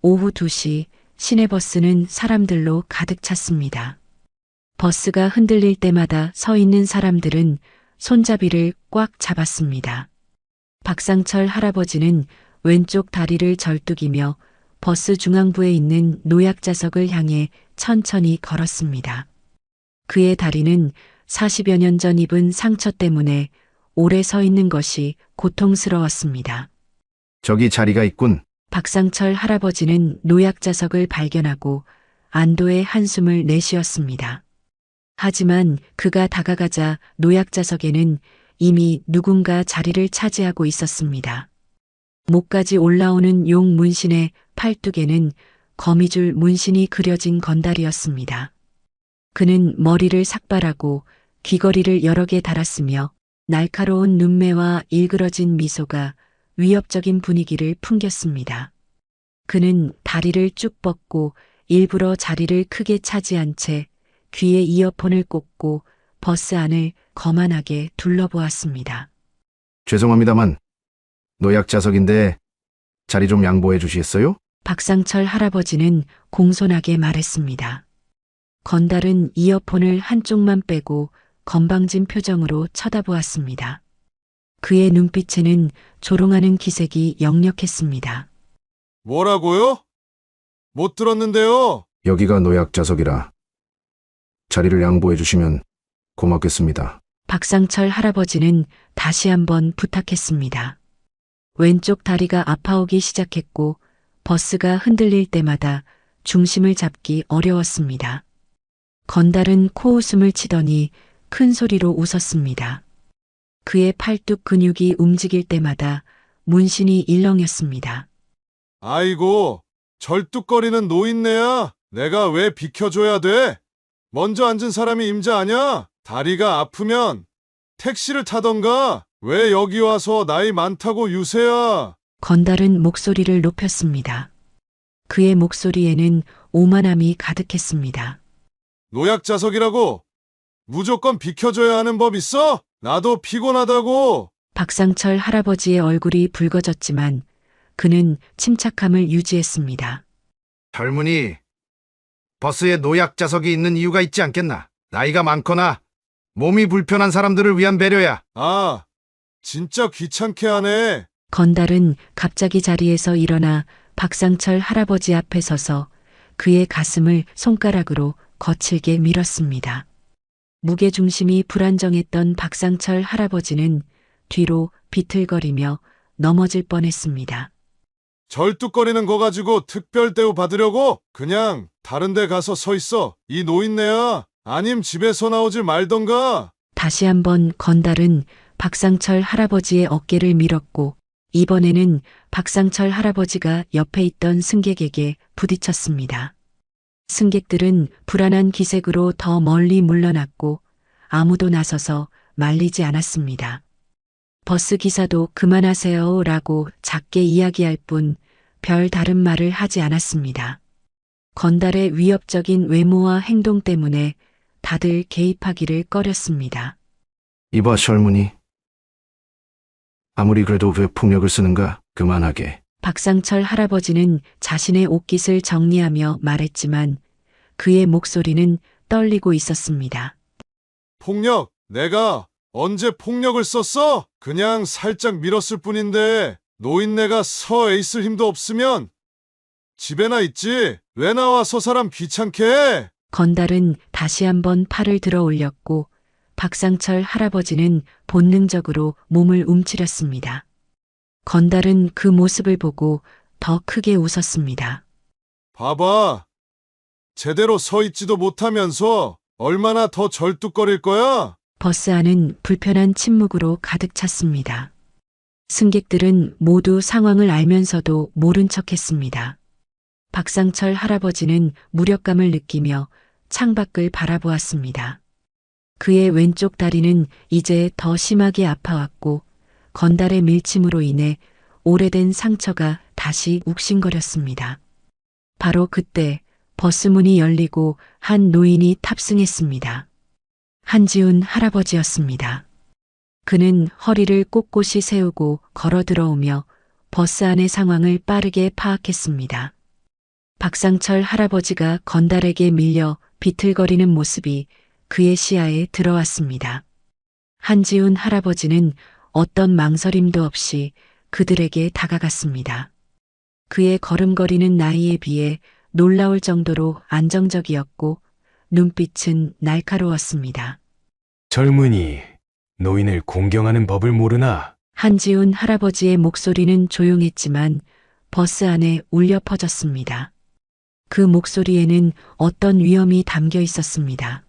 오후 2시 시내버스는 사람들로 가득 찼습니다. 버스가 흔들릴 때마다 서 있는 사람들은 손잡이를 꽉 잡았습니다. 박상철 할아버지는 왼쪽 다리를 절뚝이며 버스 중앙부에 있는 노약자석을 향해 천천히 걸었습니다. 그의 다리는 40여 년 전 입은 상처 때문에 오래 서 있는 것이 고통스러웠습니다. 저기 자리가 있군. 박상철 할아버지는 노약자석을 발견하고 안도의 한숨을 내쉬었습니다. 하지만 그가 다가가자 노약자석에는 이미 누군가 자리를 차지하고 있었습니다. 목까지 올라오는 용 문신의 팔뚝에는 거미줄 문신이 그려진 건달이었습니다. 그는 머리를 삭발하고 귀걸이를 여러 개 달았으며 날카로운 눈매와 일그러진 미소가 위협적인 분위기를 풍겼습니다. 그는 다리를 쭉 뻗고 일부러 자리를 크게 차지한 채 귀에 이어폰을 꽂고 버스 안을 거만하게 둘러보았습니다. 죄송합니다만 노약자석인데 자리 좀 양보해 주시겠어요? 박상철 할아버지는 공손하게 말했습니다. 건달은 이어폰을 한쪽만 빼고 건방진 표정으로 쳐다보았습니다. 그의 눈빛에는 조롱하는 기색이 역력했습니다. 뭐라고요? 못 들었는데요. 여기가 노약자석이라 자리를 양보해 주시면 고맙겠습니다. 박상철 할아버지는 다시 한번 부탁했습니다. 왼쪽 다리가 아파오기 시작했고 버스가 흔들릴 때마다 중심을 잡기 어려웠습니다. 건달은 코웃음을 치더니 큰 소리로 웃었습니다. 그의 팔뚝 근육이 움직일 때마다 문신이 일렁였습니다. 아이고, 절뚝거리는 노인네야. 내가 왜 비켜줘야 돼? 먼저 앉은 사람이 임자 아냐? 다리가 아프면 택시를 타던가. 왜 여기 와서 나이 많다고 유세야? 건달은 목소리를 높였습니다. 그의 목소리에는 오만함이 가득했습니다. 노약자석이라고 무조건 비켜줘야 하는 법 있어? 나도 피곤하다고. 박상철 할아버지의 얼굴이 붉어졌지만 그는 침착함을 유지했습니다. 젊은이, 버스에 노약자석이 있는 이유가 있지 않겠나? 나이가 많거나 몸이 불편한 사람들을 위한 배려야. 아, 진짜 귀찮게 하네. 건달은 갑자기 자리에서 일어나 박상철 할아버지 앞에 서서 그의 가슴을 손가락으로 거칠게 밀었습니다. 무게중심이 불안정했던 박상철 할아버지는 뒤로 비틀거리며 넘어질 뻔했습니다. 절뚝거리는 거 가지고 특별 대우 받으려고? 그냥 다른 데 가서 서 있어. 이 노인네야. 아님 집에서 나오질 말던가. 다시 한번 건달은 박상철 할아버지의 어깨를 밀었고 이번에는 박상철 할아버지가 옆에 있던 승객에게 부딪혔습니다. 승객들은 불안한 기색으로 더 멀리 물러났고 아무도 나서서 말리지 않았습니다. 버스 기사도 그만하세요 라고 작게 이야기할 뿐 별 다른 말을 하지 않았습니다. 건달의 위협적인 외모와 행동 때문에 다들 개입하기를 꺼렸습니다. 이봐 젊은이. 아무리 그래도 왜 폭력을 쓰는가? 그만하게. 박상철 할아버지는 자신의 옷깃을 정리하며 말했지만 그의 목소리는 떨리고 있었습니다. 폭력? 내가 언제 폭력을 썼어? 그냥 살짝 밀었을 뿐인데 노인네가 서 있을 힘도 없으면 집에나 있지. 왜 나와 서 사람 귀찮게 해? 건달은 다시 한번 팔을 들어 올렸고 박상철 할아버지는 본능적으로 몸을 움츠렸습니다. 건달은 그 모습을 보고 더 크게 웃었습니다. 봐봐. 제대로 서 있지도 못하면서 얼마나 더 절뚝거릴 거야? 버스 안은 불편한 침묵으로 가득 찼습니다. 승객들은 모두 상황을 알면서도 모른 척했습니다. 박상철 할아버지는 무력감을 느끼며 창밖을 바라보았습니다. 그의 왼쪽 다리는 이제 더 심하게 아파왔고 건달의 밀침으로 인해 오래된 상처가 다시 욱신거렸습니다. 바로 그때 버스 문이 열리고 한 노인이 탑승했습니다. 한지훈 할아버지였습니다. 그는 허리를 꼿꼿이 세우고 걸어 들어오며 버스 안의 상황을 빠르게 파악했습니다. 박상철 할아버지가 건달에게 밀려 비틀거리는 모습이 그의 시야에 들어왔습니다. 한지훈 할아버지는 어떤 망설임도 없이 그들에게 다가갔습니다. 그의 걸음걸이는 나이에 비해 놀라울 정도로 안정적이었고 눈빛은 날카로웠습니다. 젊은이, 노인을 공경하는 법을 모르나? 한지훈 할아버지의 목소리는 조용했지만 버스 안에 울려 퍼졌습니다. 그 목소리에는 어떤 위험이 담겨 있었습니다.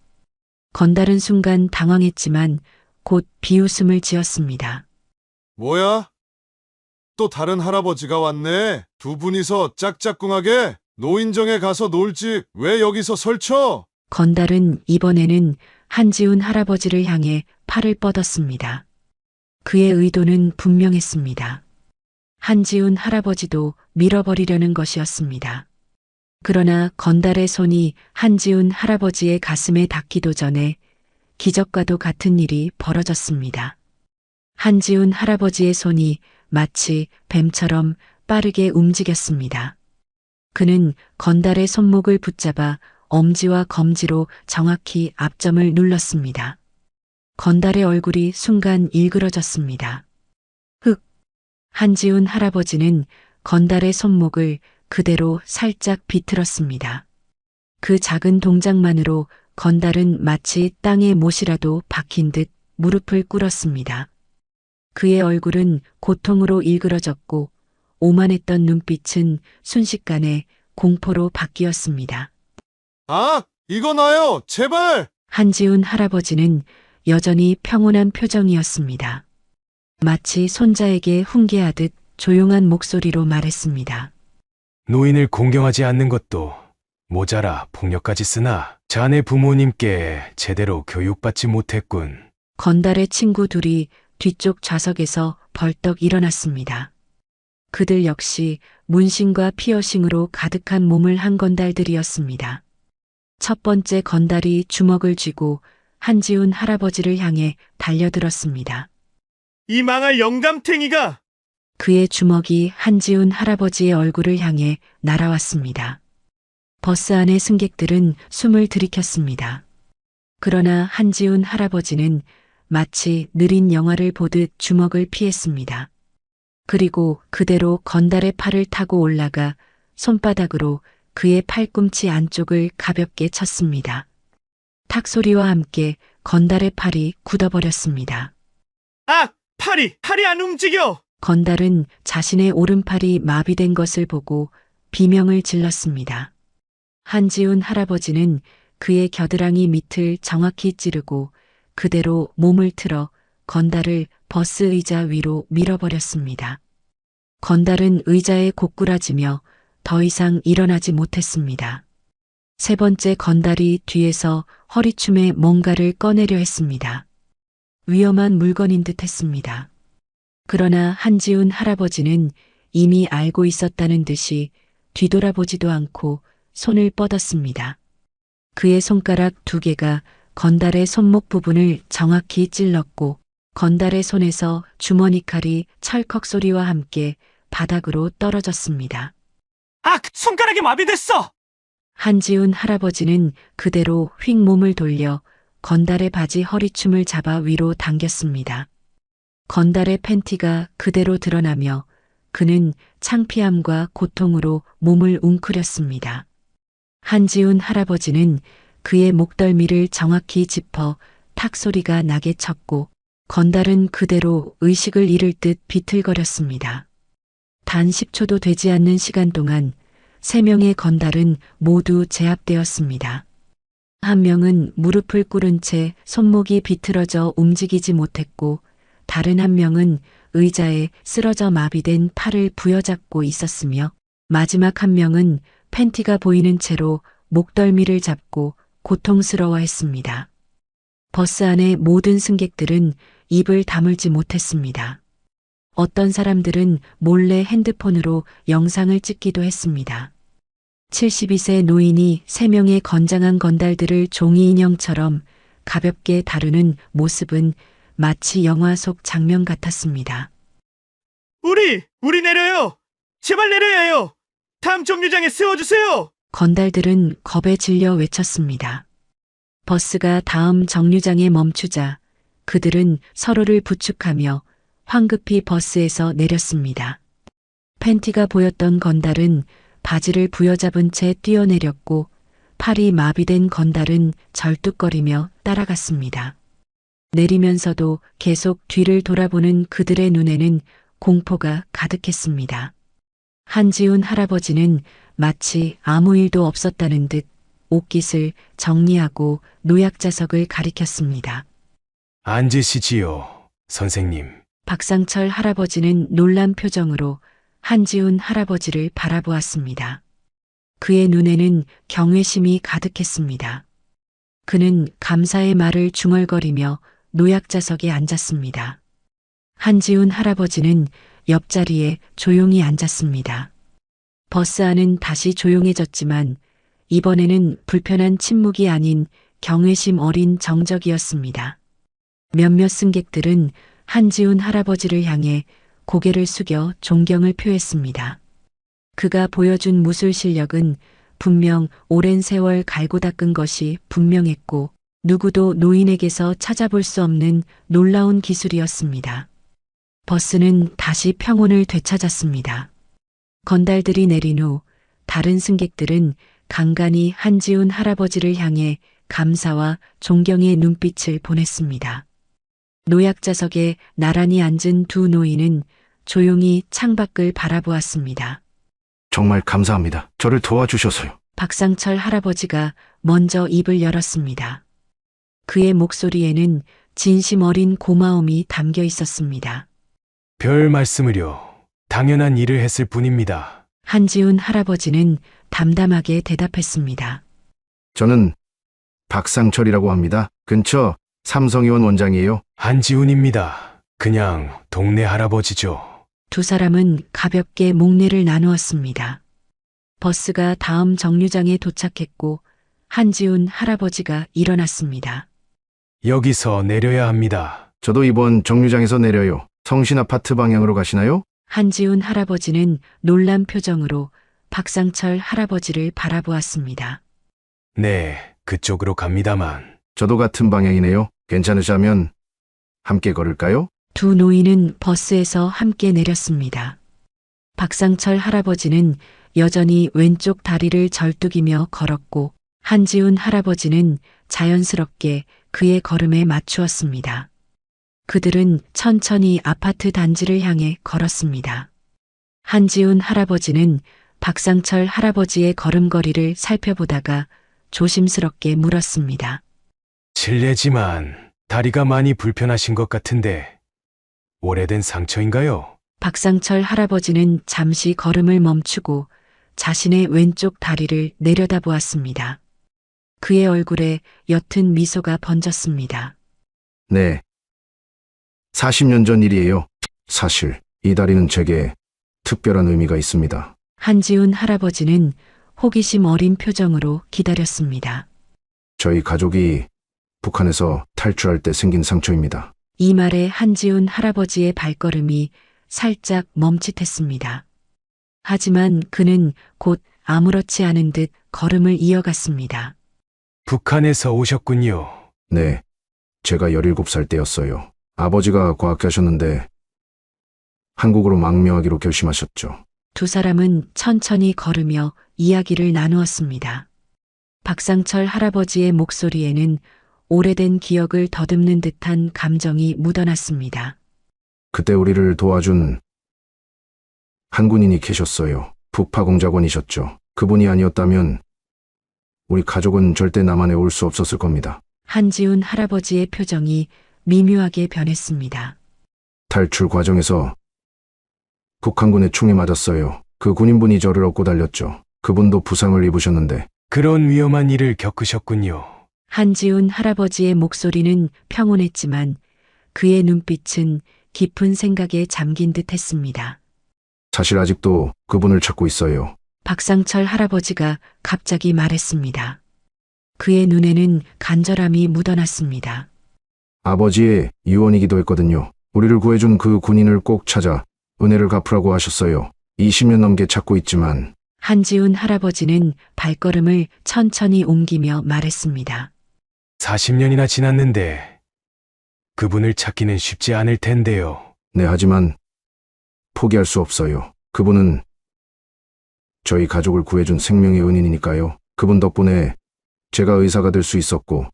건달은 순간 당황했지만 곧 비웃음을 지었습니다. 뭐야? 또 다른 할아버지가 왔네. 두 분이서 짝짝꿍하게 노인정에 가서 놀지 왜 여기서 설쳐? 건달은 이번에는 한지훈 할아버지를 향해 팔을 뻗었습니다. 그의 의도는 분명했습니다. 한지훈 할아버지도 밀어버리려는 것이었습니다. 그러나 건달의 손이 한지훈 할아버지의 가슴에 닿기도 전에 기적과도 같은 일이 벌어졌습니다. 한지훈 할아버지의 손이 마치 뱀처럼 빠르게 움직였습니다. 그는 건달의 손목을 붙잡아 엄지와 검지로 정확히 앞점을 눌렀습니다. 건달의 얼굴이 순간 일그러졌습니다. 흑! 한지훈 할아버지는 건달의 손목을 그대로 살짝 비틀었습니다. 그 작은 동작만으로 건달은 마치 땅에 못이라도 박힌 듯 무릎을 꿇었습니다. 그의 얼굴은 고통으로 일그러졌고 오만했던 눈빛은 순식간에 공포로 바뀌었습니다. 아, 이거 놔요. 제발. 한지훈 할아버지는 여전히 평온한 표정이었습니다. 마치 손자에게 훈계하듯 조용한 목소리로 말했습니다. 노인을 공경하지 않는 것도 모자라 폭력까지 쓰나 자네 부모님께 제대로 교육받지 못했군. 건달의 친구 둘이 뒤쪽 좌석에서 벌떡 일어났습니다. 그들 역시 문신과 피어싱으로 가득한 몸을 한 건달들이었습니다. 첫 번째 건달이 주먹을 쥐고 한지훈 할아버지를 향해 달려들었습니다. 이 망할 영감탱이가! 그의 주먹이 한지훈 할아버지의 얼굴을 향해 날아왔습니다. 버스 안의 승객들은 숨을 들이켰습니다. 그러나 한지훈 할아버지는 마치 느린 영화를 보듯 주먹을 피했습니다. 그리고 그대로 건달의 팔을 타고 올라가 손바닥으로 그의 팔꿈치 안쪽을 가볍게 쳤습니다. 탁 소리와 함께 건달의 팔이 굳어버렸습니다. 아! 팔이 안 움직여! 건달은 자신의 오른팔이 마비된 것을 보고 비명을 질렀습니다. 한지훈 할아버지는 그의 겨드랑이 밑을 정확히 찌르고 그대로 몸을 틀어 건달을 버스 의자 위로 밀어버렸습니다. 건달은 의자에 고꾸라지며 더 이상 일어나지 못했습니다. 세 번째 건달이 뒤에서 허리춤에 뭔가를 꺼내려 했습니다. 위험한 물건인 듯 했습니다. 그러나 한지훈 할아버지는 이미 알고 있었다는 듯이 뒤돌아보지도 않고 손을 뻗었습니다. 그의 손가락 두 개가 건달의 손목 부분을 정확히 찔렀고 건달의 손에서 주머니 칼이 철컥 소리와 함께 바닥으로 떨어졌습니다. 아! 손가락이 마비됐어! 한지훈 할아버지는 그대로 휙 몸을 돌려 건달의 바지 허리춤을 잡아 위로 당겼습니다. 건달의 팬티가 그대로 드러나며 그는 창피함과 고통으로 몸을 웅크렸습니다. 한지훈 할아버지는 그의 목덜미를 정확히 짚어 탁 소리가 나게 쳤고 건달은 그대로 의식을 잃을 듯 비틀거렸습니다. 단 10초도 되지 않는 시간 동안 3명의 건달은 모두 제압되었습니다. 한 명은 무릎을 꿇은 채 손목이 비틀어져 움직이지 못했고 다른 한 명은 의자에 쓰러져 마비된 팔을 부여잡고 있었으며 마지막 한 명은 팬티가 보이는 채로 목덜미를 잡고 고통스러워했습니다. 버스 안의 모든 승객들은 입을 다물지 못했습니다. 어떤 사람들은 몰래 핸드폰으로 영상을 찍기도 했습니다. 72세 노인이 3명의 건장한 건달들을 종이 인형처럼 가볍게 다루는 모습은 마치 영화 속 장면 같았습니다. 우리 내려요! 제발 내려야 해요! 다음 정류장에 세워주세요! 건달들은 겁에 질려 외쳤습니다. 버스가 다음 정류장에 멈추자 그들은 서로를 부축하며 황급히 버스에서 내렸습니다. 팬티가 보였던 건달은 바지를 부여잡은 채 뛰어내렸고 팔이 마비된 건달은 절뚝거리며 따라갔습니다. 내리면서도 계속 뒤를 돌아보는 그들의 눈에는 공포가 가득했습니다. 한지훈 할아버지는 마치 아무 일도 없었다는 듯 옷깃을 정리하고 노약자석을 가리켰습니다. 앉으시지요, 선생님. 박상철 할아버지는 놀란 표정으로 한지훈 할아버지를 바라보았습니다. 그의 눈에는 경외심이 가득했습니다. 그는 감사의 말을 중얼거리며 노약자석에 앉았습니다. 한지훈 할아버지는 옆자리에 조용히 앉았습니다. 버스 안은 다시 조용해졌지만 이번에는 불편한 침묵이 아닌 경외심 어린 정적이었습니다. 몇몇 승객들은 한지훈 할아버지를 향해 고개를 숙여 존경을 표했습니다. 그가 보여준 무술 실력은 분명 오랜 세월 갈고 닦은 것이 분명했고 누구도 노인에게서 찾아볼 수 없는 놀라운 기술이었습니다. 버스는 다시 평온을 되찾았습니다. 건달들이 내린 후 다른 승객들은 간간히 한지훈 할아버지를 향해 감사와 존경의 눈빛을 보냈습니다. 노약자석에 나란히 앉은 두 노인은 조용히 창밖을 바라보았습니다. 정말 감사합니다. 저를 도와주셔서요. 박상철 할아버지가 먼저 입을 열었습니다. 그의 목소리에는 진심 어린 고마움이 담겨 있었습니다. 별 말씀을요. 당연한 일을 했을 뿐입니다. 한지훈 할아버지는 담담하게 대답했습니다. 저는 박상철이라고 합니다. 근처 삼성의원 원장이에요. 한지훈입니다. 그냥 동네 할아버지죠. 두 사람은 가볍게 목례를 나누었습니다. 버스가 다음 정류장에 도착했고 한지훈 할아버지가 일어났습니다. 여기서 내려야 합니다. 저도 이번 정류장에서 내려요. 성신 아파트 방향으로 가시나요? 한지훈 할아버지는 놀란 표정으로 박상철 할아버지를 바라보았습니다. 네, 그쪽으로 갑니다만. 저도 같은 방향이네요. 괜찮으시다면 함께 걸을까요? 두 노인은 버스에서 함께 내렸습니다. 박상철 할아버지는 여전히 왼쪽 다리를 절뚝이며 걸었고 한지훈 할아버지는 자연스럽게 그의 걸음에 맞추었습니다. 그들은 천천히 아파트 단지를 향해 걸었습니다. 한지훈 할아버지는 박상철 할아버지의 걸음걸이를 살펴보다가 조심스럽게 물었습니다. 실례지만 다리가 많이 불편하신 것 같은데 오래된 상처인가요? 박상철 할아버지는 잠시 걸음을 멈추고 자신의 왼쪽 다리를 내려다보았습니다. 그의 얼굴에 옅은 미소가 번졌습니다. 네. 40년 전 일이에요. 사실 이 다리는 제게 특별한 의미가 있습니다. 한지훈 할아버지는 호기심 어린 표정으로 기다렸습니다. 저희 가족이 북한에서 탈출할 때 생긴 상처입니다. 이 말에 한지훈 할아버지의 발걸음이 살짝 멈칫했습니다. 하지만 그는 곧 아무렇지 않은 듯 걸음을 이어갔습니다. 북한에서 오셨군요. 네. 제가 17살 때였어요. 아버지가 과학하셨는데 한국으로 망명하기로 결심하셨죠. 두 사람은 천천히 걸으며 이야기를 나누었습니다. 박상철 할아버지의 목소리에는 오래된 기억을 더듬는 듯한 감정이 묻어났습니다. 그때 우리를 도와준 한 군인이 계셨어요. 북파공작원이셨죠. 그분이 아니었다면 우리 가족은 절대 남한에 올 수 없었을 겁니다. 한지훈 할아버지의 표정이 미묘하게 변했습니다. 탈출 과정에서 북한군의 총에 맞았어요. 그 군인분이 저를 업고 달렸죠. 그분도 부상을 입으셨는데 그런 위험한 일을 겪으셨군요. 한지훈 할아버지의 목소리는 평온했지만 그의 눈빛은 깊은 생각에 잠긴 듯 했습니다. 사실 아직도 그분을 찾고 있어요. 박상철 할아버지가 갑자기 말했습니다. 그의 눈에는 간절함이 묻어났습니다. 아버지의 유언이기도 했거든요. 우리를 구해준 그 군인을 꼭 찾아 은혜를 갚으라고 하셨어요. 20년 넘게 찾고 있지만 한지훈 할아버지는 발걸음을 천천히 옮기며 말했습니다. 40년이나 지났는데 그분을 찾기는 쉽지 않을 텐데요. 네, 하지만 포기할 수 없어요. 그분은 저희 가족을 구해준 생명의 은인이니까요. 그분 덕분에 제가 의사가 될 수 있었고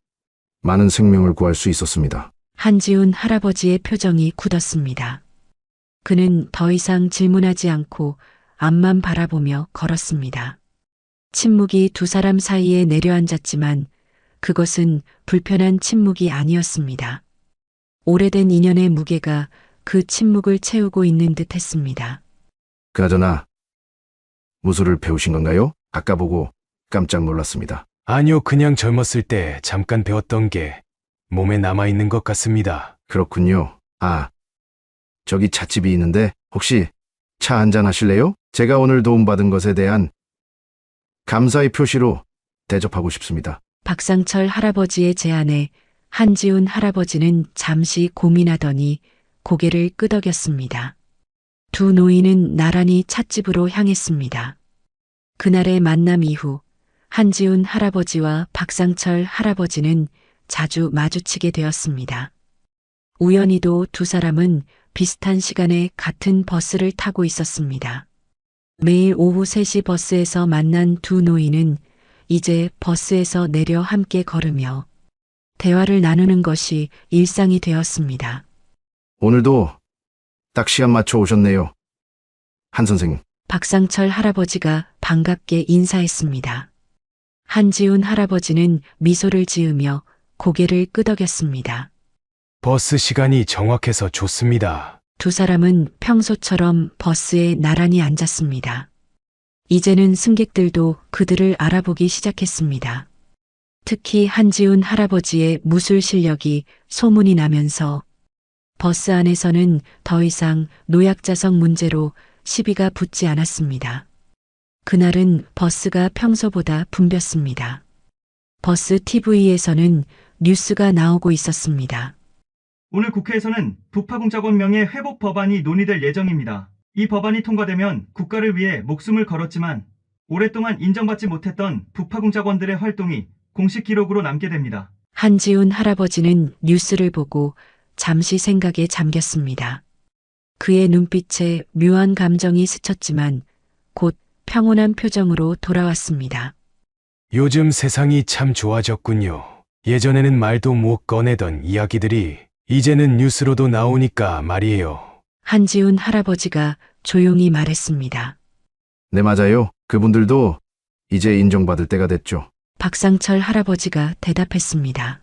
많은 생명을 구할 수 있었습니다. 한지훈 할아버지의 표정이 굳었습니다. 그는 더 이상 질문하지 않고 앞만 바라보며 걸었습니다. 침묵이 두 사람 사이에 내려앉았지만 그것은 불편한 침묵이 아니었습니다. 오래된 인연의 무게가 그 침묵을 채우고 있는 듯 했습니다. 그나저나 무술을 배우신 건가요? 아까 보고 깜짝 놀랐습니다. 아니요, 그냥 젊었을 때 잠깐 배웠던 게 몸에 남아있는 것 같습니다. 그렇군요. 아, 저기 찻집이 있는데 혹시 차 한잔 하실래요? 제가 오늘 도움받은 것에 대한 감사의 표시로 대접하고 싶습니다. 박상철 할아버지의 제안에 한지훈 할아버지는 잠시 고민하더니 고개를 끄덕였습니다. 두 노인은 나란히 찻집으로 향했습니다. 그날의 만남 이후 한지훈 할아버지와 박상철 할아버지는 자주 마주치게 되었습니다. 우연히도 두 사람은 비슷한 시간에 같은 버스를 타고 있었습니다. 매일 오후 3시 버스에서 만난 두 노인은 이제 버스에서 내려 함께 걸으며 대화를 나누는 것이 일상이 되었습니다. 오늘도 딱 시간 맞춰 오셨네요. 한 선생. 박상철 할아버지가 반갑게 인사했습니다. 한지훈 할아버지는 미소를 지으며 고개를 끄덕였습니다. 버스 시간이 정확해서 좋습니다. 두 사람은 평소처럼 버스에 나란히 앉았습니다. 이제는 승객들도 그들을 알아보기 시작했습니다. 특히 한지훈 할아버지의 무술 실력이 소문이 나면서 버스 안에서는 더 이상 노약자석 문제로 시비가 붙지 않았습니다. 그날은 버스가 평소보다 붐볐습니다. 버스 TV에서는 뉴스가 나오고 있었습니다. 오늘 국회에서는 북파공작원 명예 회복 법안이 논의될 예정입니다. 이 법안이 통과되면 국가를 위해 목숨을 걸었지만 오랫동안 인정받지 못했던 북파공작원들의 활동이 공식 기록으로 남게 됩니다. 한지훈 할아버지는 뉴스를 보고 잠시 생각에 잠겼습니다. 그의 눈빛에 묘한 감정이 스쳤지만 곧 평온한 표정으로 돌아왔습니다. 요즘 세상이 참 좋아졌군요. 예전에는 말도 못 꺼내던 이야기들이 이제는 뉴스로도 나오니까 말이에요. 한지훈 할아버지가 조용히 말했습니다. 네, 맞아요. 그분들도 이제 인정받을 때가 됐죠. 박상철 할아버지가 대답했습니다.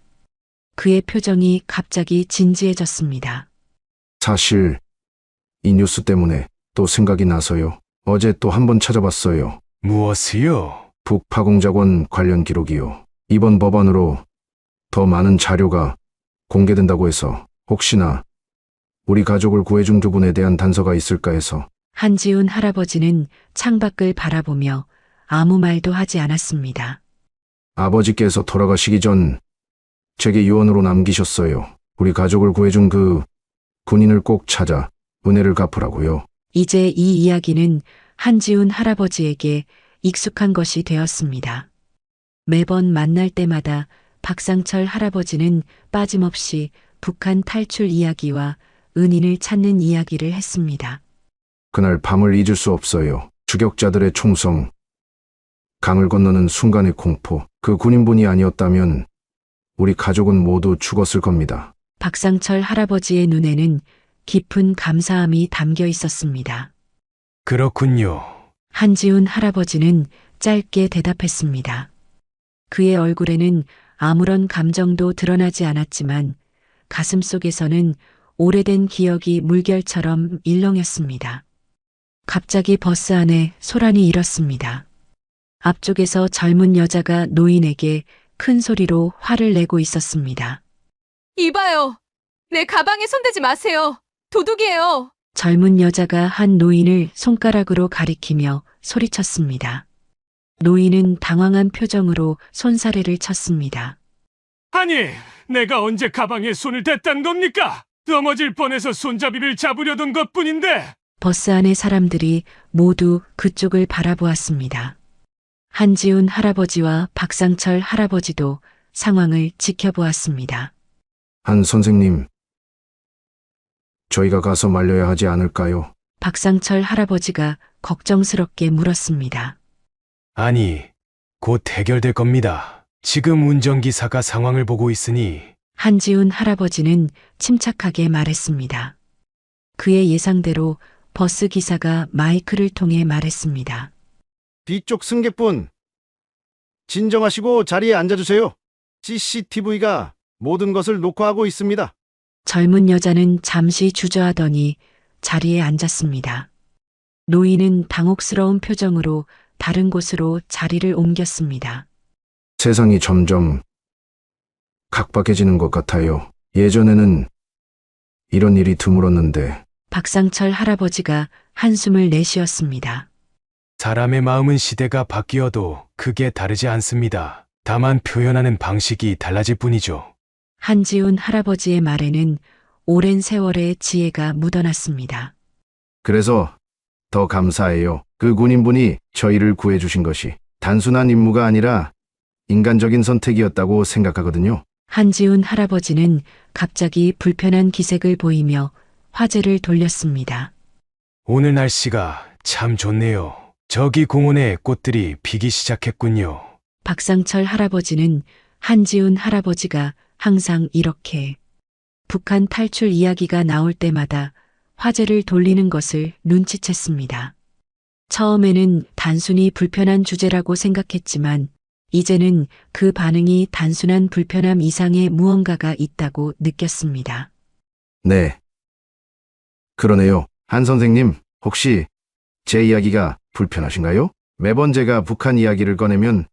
그의 표정이 갑자기 진지해졌습니다. 사실 이 뉴스 때문에 또 생각이 나서요. 어제 또 한 번 찾아봤어요. 무엇이요? 북파공작원 관련 기록이요. 이번 법안으로 더 많은 자료가 공개된다고 해서 혹시나 우리 가족을 구해준 두 분에 대한 단서가 있을까 해서. 한지훈 할아버지는 창밖을 바라보며 아무 말도 하지 않았습니다. 아버지께서 돌아가시기 전 제게 유언으로 남기셨어요. 우리 가족을 구해준 그 군인을 꼭 찾아 은혜를 갚으라고요. 이제 이 이야기는 한지훈 할아버지에게 익숙한 것이 되었습니다. 매번 만날 때마다 박상철 할아버지는 빠짐없이 북한 탈출 이야기와 은인을 찾는 이야기를 했습니다. 그날 밤을 잊을 수 없어요. 추격자들의 총성, 강을 건너는 순간의 공포. 그 군인분이 아니었다면 우리 가족은 모두 죽었을 겁니다. 박상철 할아버지의 눈에는 깊은 감사함이 담겨 있었습니다. 그렇군요. 한지훈 할아버지는 짧게 대답했습니다. 그의 얼굴에는 아무런 감정도 드러나지 않았지만 가슴 속에서는 오래된 기억이 물결처럼 일렁였습니다. 갑자기 버스 안에 소란이 일었습니다. 앞쪽에서 젊은 여자가 노인에게 큰 소리로 화를 내고 있었습니다. 이봐요. 내 가방에 손대지 마세요. 도둑이에요. 젊은 여자가 한 노인을 손가락으로 가리키며 소리쳤습니다. 노인은 당황한 표정으로 손사래를 쳤습니다. 아니, 내가 언제 가방에 손을 댔단 겁니까? 넘어질 뻔해서 손잡이를 잡으려던 것뿐인데. 버스 안의 사람들이 모두 그쪽을 바라보았습니다. 한지훈 할아버지와 박상철 할아버지도 상황을 지켜보았습니다. 한 선생님, 저희가 가서 말려야 하지 않을까요? 박상철 할아버지가 걱정스럽게 물었습니다. 아니, 곧 해결될 겁니다. 지금 운전기사가 상황을 보고 있으니 한지훈 할아버지는 침착하게 말했습니다. 그의 예상대로 버스 기사가 마이크를 통해 말했습니다. 뒤쪽 승객분, 진정하시고 자리에 앉아주세요. CCTV가 모든 것을 녹화하고 있습니다. 젊은 여자는 잠시 주저하더니 자리에 앉았습니다. 노인은 당혹스러운 표정으로 다른 곳으로 자리를 옮겼습니다. 세상이 점점 각박해지는 것 같아요. 예전에는 이런 일이 드물었는데 박상철 할아버지가 한숨을 내쉬었습니다. 사람의 마음은 시대가 바뀌어도 크게 다르지 않습니다. 다만 표현하는 방식이 달라질 뿐이죠. 한지훈 할아버지의 말에는 오랜 세월의 지혜가 묻어났습니다. 그래서 더 감사해요. 그 군인분이 저희를 구해주신 것이 단순한 임무가 아니라 인간적인 선택이었다고 생각하거든요. 한지훈 할아버지는 갑자기 불편한 기색을 보이며 화제를 돌렸습니다. 오늘 날씨가 참 좋네요. 저기 공원에 꽃들이 피기 시작했군요. 박상철 할아버지는 한지훈 할아버지가 항상 이렇게 북한 탈출 이야기가 나올 때마다 화제를 돌리는 것을 눈치챘습니다. 처음에는 단순히 불편한 주제라고 생각했지만 이제는 그 반응이 단순한 불편함 이상의 무언가가 있다고 느꼈습니다. 네. 그러네요. 한 선생님, 혹시 제 이야기가 불편하신가요? 매번 제가 북한 이야기를 꺼내면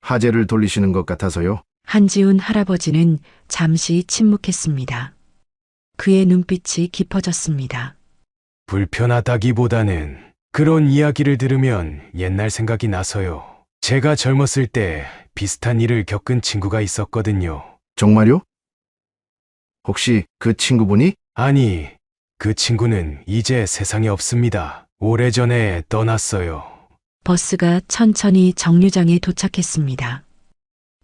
화제를 돌리시는 것 같아서요. 한지훈 할아버지는 잠시 침묵했습니다. 그의 눈빛이 깊어졌습니다. 불편하다기보다는 그런 이야기를 들으면 옛날 생각이 나서요. 제가 젊었을 때 비슷한 일을 겪은 친구가 있었거든요. 정말요? 혹시 그 친구분이? 아니, 그 친구는 이제 세상에 없습니다. 오래전에 떠났어요. 버스가 천천히 정류장에 도착했습니다.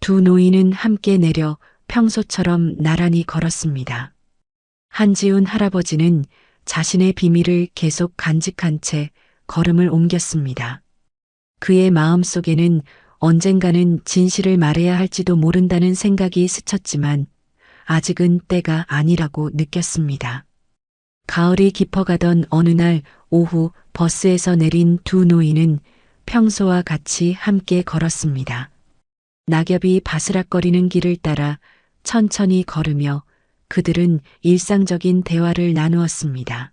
두 노인은 함께 내려 평소처럼 나란히 걸었습니다. 한지훈 할아버지는 자신의 비밀을 계속 간직한 채 걸음을 옮겼습니다. 그의 마음속에는 언젠가는 진실을 말해야 할지도 모른다는 생각이 스쳤지만 아직은 때가 아니라고 느꼈습니다. 가을이 깊어가던 어느 날 오후 버스에서 내린 두 노인은 평소와 같이 함께 걸었습니다. 낙엽이 바스락거리는 길을 따라 천천히 걸으며 그들은 일상적인 대화를 나누었습니다.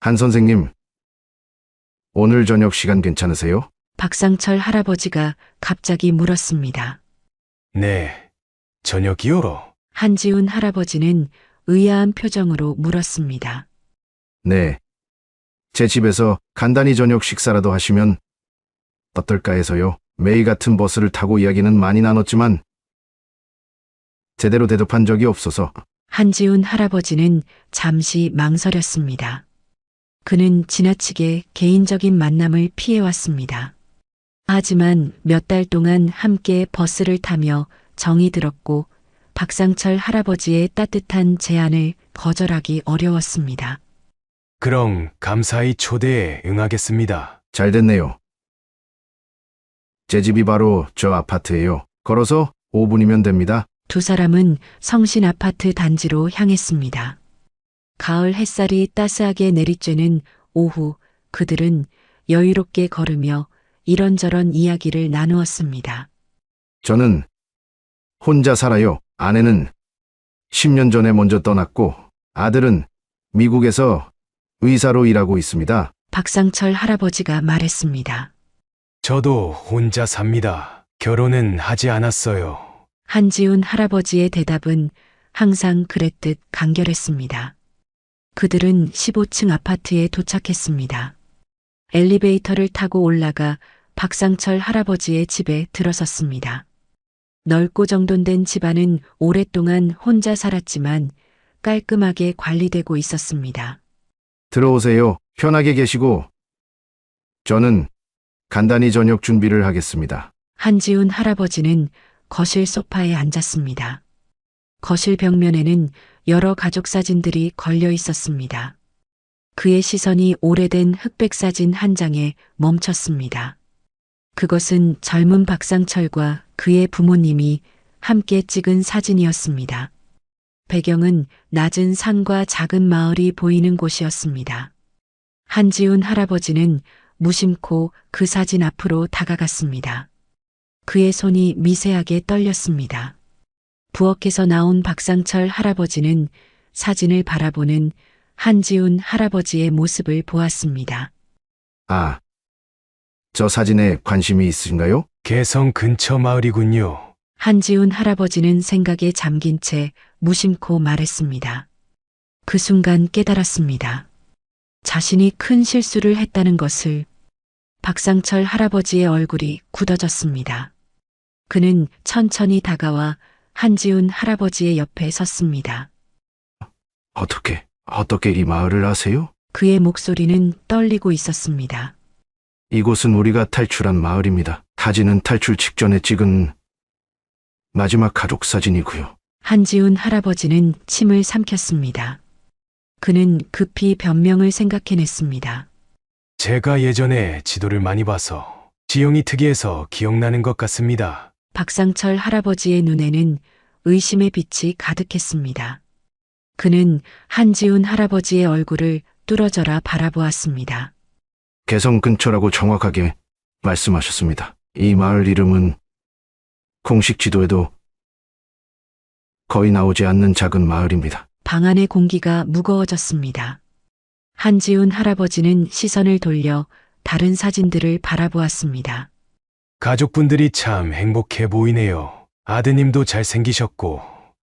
한 선생님, 오늘 저녁 시간 괜찮으세요? 박상철 할아버지가 갑자기 물었습니다. 네, 저녁이요? 한지훈 할아버지는 의아한 표정으로 물었습니다. 네. 제 집에서 간단히 저녁 식사라도 하시면 어떨까 해서요. 매일 같은 버스를 타고 이야기는 많이 나눴지만 제대로 대접한 적이 없어서. 한지훈 할아버지는 잠시 망설였습니다. 그는 지나치게 개인적인 만남을 피해왔습니다. 하지만 몇 달 동안 함께 버스를 타며 정이 들었고 박상철 할아버지의 따뜻한 제안을 거절하기 어려웠습니다. 그럼 감사히 초대에 응하겠습니다. 잘 됐네요. 제 집이 바로 저 아파트예요. 걸어서 5분이면 됩니다. 두 사람은 성신 아파트 단지로 향했습니다. 가을 햇살이 따스하게 내리쬐는 오후 그들은 여유롭게 걸으며 이런저런 이야기를 나누었습니다. 저는 혼자 살아요. 아내는 10년 전에 먼저 떠났고 아들은 미국에서 의사로 일하고 있습니다. 박상철 할아버지가 말했습니다. 저도 혼자 삽니다. 결혼은 하지 않았어요. 한지훈 할아버지의 대답은 항상 그랬듯 간결했습니다. 그들은 15층 아파트에 도착했습니다. 엘리베이터를 타고 올라가 박상철 할아버지의 집에 들어섰습니다. 넓고 정돈된 집안은 오랫동안 혼자 살았지만 깔끔하게 관리되고 있었습니다. 들어오세요. 편하게 계시고 저는 간단히 저녁 준비를 하겠습니다. 한지훈 할아버지는 거실 소파에 앉았습니다. 거실 벽면에는 여러 가족 사진들이 걸려 있었습니다. 그의 시선이 오래된 흑백 사진 한 장에 멈췄습니다. 그것은 젊은 박상철과 그의 부모님이 함께 찍은 사진이었습니다. 배경은 낮은 산과 작은 마을이 보이는 곳이었습니다. 한지훈 할아버지는 무심코 그 사진 앞으로 다가갔습니다. 그의 손이 미세하게 떨렸습니다. 부엌에서 나온 박상철 할아버지는 사진을 바라보는 한지훈 할아버지의 모습을 보았습니다. 아, 저 사진에 관심이 있으신가요? 개성 근처 마을이군요. 한지훈 할아버지는 생각에 잠긴 채 무심코 말했습니다. 그 순간 깨달았습니다. 자신이 큰 실수를 했다는 것을. 박상철 할아버지의 얼굴이 굳어졌습니다. 그는 천천히 다가와 한지훈 할아버지의 옆에 섰습니다. 어떻게 이 마을을 아세요? 그의 목소리는 떨리고 있었습니다. 이곳은 우리가 탈출한 마을입니다. 사진은 탈출 직전에 찍은 마지막 가족 사진이고요. 한지훈 할아버지는 침을 삼켰습니다. 그는 급히 변명을 생각해냈습니다. 제가 예전에 지도를 많이 봐서 지형이 특이해서 기억나는 것 같습니다. 박상철 할아버지의 눈에는 의심의 빛이 가득했습니다. 그는 한지훈 할아버지의 얼굴을 뚫어져라 바라보았습니다. 개성 근처라고 정확하게 말씀하셨습니다. 이 마을 이름은 공식 지도에도 거의 나오지 않는 작은 마을입니다. 방 안의 공기가 무거워졌습니다. 한지훈 할아버지는 시선을 돌려 다른 사진들을 바라보았습니다. 가족분들이 참 행복해 보이네요. 아드님도 잘생기셨고.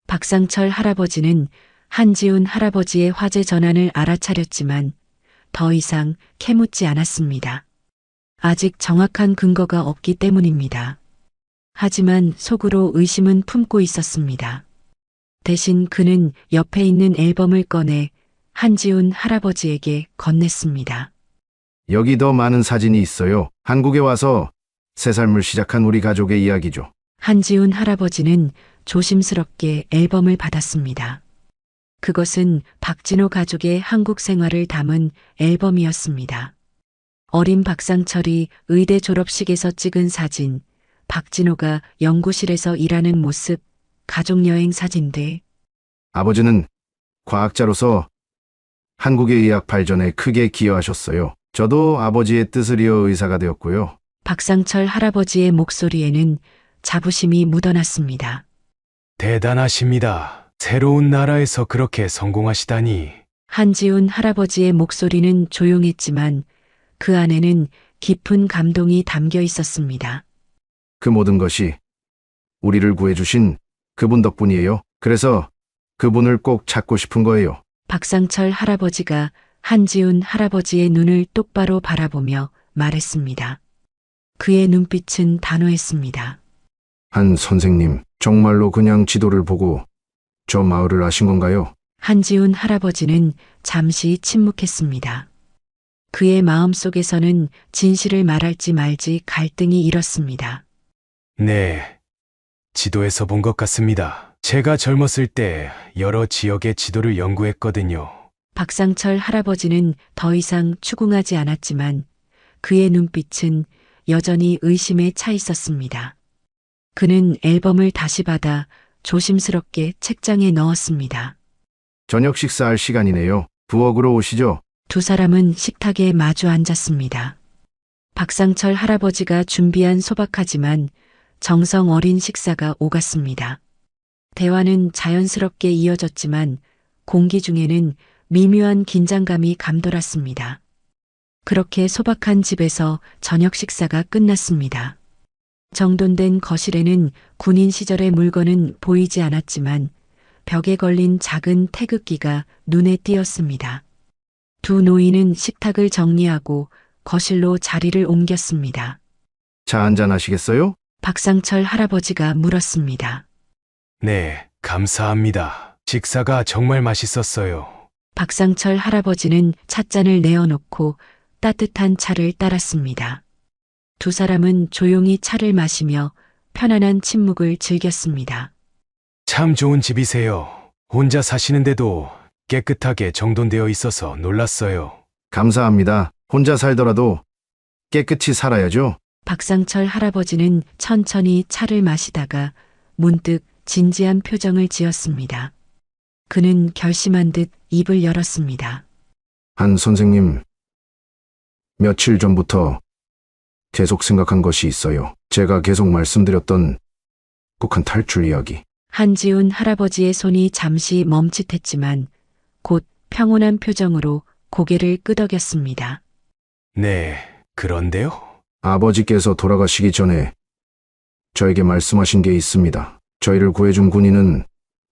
박상철 할아버지는 한지훈 할아버지의 화제 전환을 알아차렸지만 더 이상 캐묻지 않았습니다. 아직 정확한 근거가 없기 때문입니다. 하지만 속으로 의심은 품고 있었습니다. 대신 그는 옆에 있는 앨범을 꺼내 한지훈 할아버지에게 건넸습니다. 여기 더 많은 사진이 있어요. 한국에 와서 새 삶을 시작한 우리 가족의 이야기죠. 한지훈 할아버지는 조심스럽게 앨범을 받았습니다. 그것은 박진호 가족의 한국 생활을 담은 앨범이었습니다. 어린 박상철이 의대 졸업식에서 찍은 사진, 박진호가 연구실에서 일하는 모습, 가족여행 사진들. 아버지는 과학자로서 한국의 의학 발전에 크게 기여하셨어요. 저도 아버지의 뜻을 이어 의사가 되었고요. 박상철 할아버지의 목소리에는 자부심이 묻어났습니다. 대단하십니다. 새로운 나라에서 그렇게 성공하시다니. 한지훈 할아버지의 목소리는 조용했지만 그 안에는 깊은 감동이 담겨 있었습니다. 그 모든 것이 우리를 구해주신 그분 덕분이에요. 그래서 그분을 꼭 찾고 싶은 거예요. 박상철 할아버지가 한지훈 할아버지의 눈을 똑바로 바라보며 말했습니다. 그의 눈빛은 단호했습니다. 한 선생님, 정말로 그냥 지도를 보고 저 마을을 아신 건가요? 한지훈 할아버지는 잠시 침묵했습니다. 그의 마음속에서는 진실을 말할지 말지 갈등이 일었습니다. 네. 지도에서 본 것 같습니다. 제가 젊었을 때 여러 지역의 지도를 연구했거든요. 박상철 할아버지는 더 이상 추궁하지 않았지만 그의 눈빛은 여전히 의심에 차 있었습니다. 그는 앨범을 다시 받아 조심스럽게 책장에 넣었습니다. 저녁 식사할 시간이네요. 부엌으로 오시죠. 두 사람은 식탁에 마주 앉았습니다. 박상철 할아버지가 준비한 소박하지만 정성 어린 식사가 오갔습니다. 대화는 자연스럽게 이어졌지만 공기 중에는 미묘한 긴장감이 감돌았습니다. 그렇게 소박한 집에서 저녁 식사가 끝났습니다. 정돈된 거실에는 군인 시절의 물건은 보이지 않았지만 벽에 걸린 작은 태극기가 눈에 띄었습니다. 두 노인은 식탁을 정리하고 거실로 자리를 옮겼습니다. 차 한잔 하시겠어요? 박상철 할아버지가 물었습니다. 네, 감사합니다. 식사가 정말 맛있었어요. 박상철 할아버지는 찻잔을 내어놓고 따뜻한 차를 따랐습니다. 두 사람은 조용히 차를 마시며 편안한 침묵을 즐겼습니다. 참 좋은 집이세요. 혼자 사시는데도 깨끗하게 정돈되어 있어서 놀랐어요. 감사합니다. 혼자 살더라도 깨끗이 살아야죠. 박상철 할아버지는 천천히 차를 마시다가 문득 진지한 표정을 지었습니다. 그는 결심한 듯 입을 열었습니다. 한 선생님, 며칠 전부터 계속 생각한 것이 있어요. 제가 계속 말씀드렸던 북한 탈출 이야기. 한지훈 할아버지의 손이 잠시 멈칫했지만 곧 평온한 표정으로 고개를 끄덕였습니다. 네, 그런데요? 아버지께서 돌아가시기 전에 저에게 말씀하신 게 있습니다. 저희를 구해준 군인은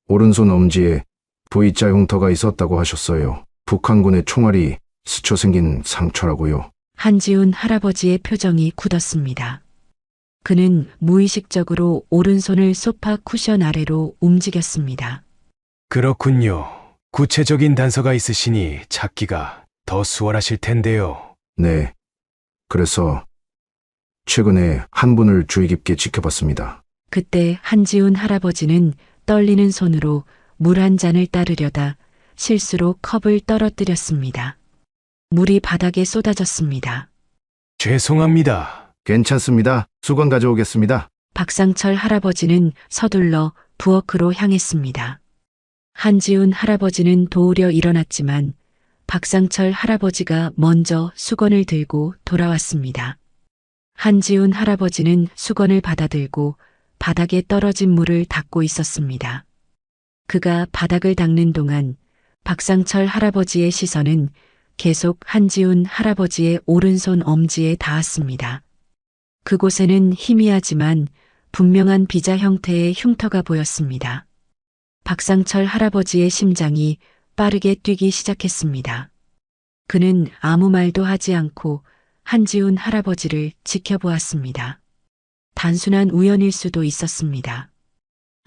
오른손 엄지에 V자 흉터가 있었다고 하셨어요. 북한군의 총알이 스쳐 생긴 상처라고요. 한지훈 할아버지의 표정이 굳었습니다. 그는 무의식적으로 오른손을 소파 쿠션 아래로 움직였습니다. 그렇군요. 구체적인 단서가 있으시니 찾기가 더 수월하실 텐데요. 네. 그래서 최근에 한 분을 주의 깊게 지켜봤습니다. 그때 한지훈 할아버지는 떨리는 손으로 물 한 잔을 따르려다 실수로 컵을 떨어뜨렸습니다. 물이 바닥에 쏟아졌습니다. 죄송합니다. 괜찮습니다. 수건 가져오겠습니다. 박상철 할아버지는 서둘러 부엌으로 향했습니다. 한지훈 할아버지는 도우려 일어났지만 박상철 할아버지가 먼저 수건을 들고 돌아왔습니다. 한지훈 할아버지는 수건을 받아들고 바닥에 떨어진 물을 닦고 있었습니다. 그가 바닥을 닦는 동안 박상철 할아버지의 시선은 계속 한지훈 할아버지의 오른손 엄지에 닿았습니다. 그곳에는 희미하지만 분명한 비자 형태의 흉터가 보였습니다. 박상철 할아버지의 심장이 빠르게 뛰기 시작했습니다. 그는 아무 말도 하지 않고 한지훈 할아버지를 지켜보았습니다. 단순한 우연일 수도 있었습니다.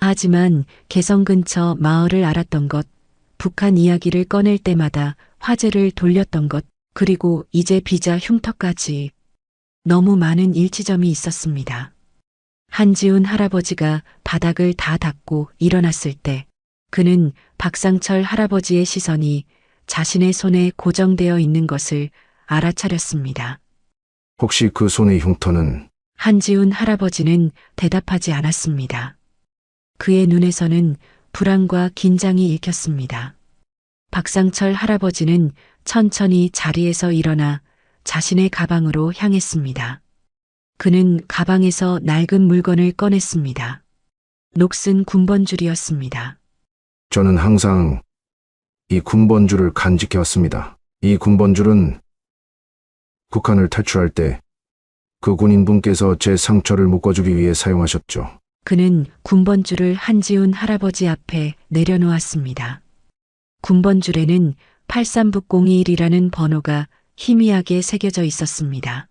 하지만 개성 근처 마을을 알았던 것, 북한 이야기를 꺼낼 때마다 화제를 돌렸던 것, 그리고 이제 비자 흉터까지 너무 많은 일치점이 있었습니다. 한지훈 할아버지가 바닥을 다 닦고 일어났을 때 그는 박상철 할아버지의 시선이 자신의 손에 고정되어 있는 것을 알아차렸습니다. 혹시 그 손의 흉터는 한지훈 할아버지는 대답하지 않았습니다. 그의 눈에서는 불안과 긴장이 읽혔습니다. 박상철 할아버지는 천천히 자리에서 일어나 자신의 가방으로 향했습니다. 그는 가방에서 낡은 물건을 꺼냈습니다. 녹슨 군번줄이었습니다. 저는 항상 이 군번줄을 간직해왔습니다. 이 군번줄은 북한을 탈출할 때 그 군인분께서 제 상처를 묶어주기 위해 사용하셨죠. 그는 군번줄을 한지훈 할아버지 앞에 내려놓았습니다. 군번줄에는 83601이라는 번호가 희미하게 새겨져 있었습니다.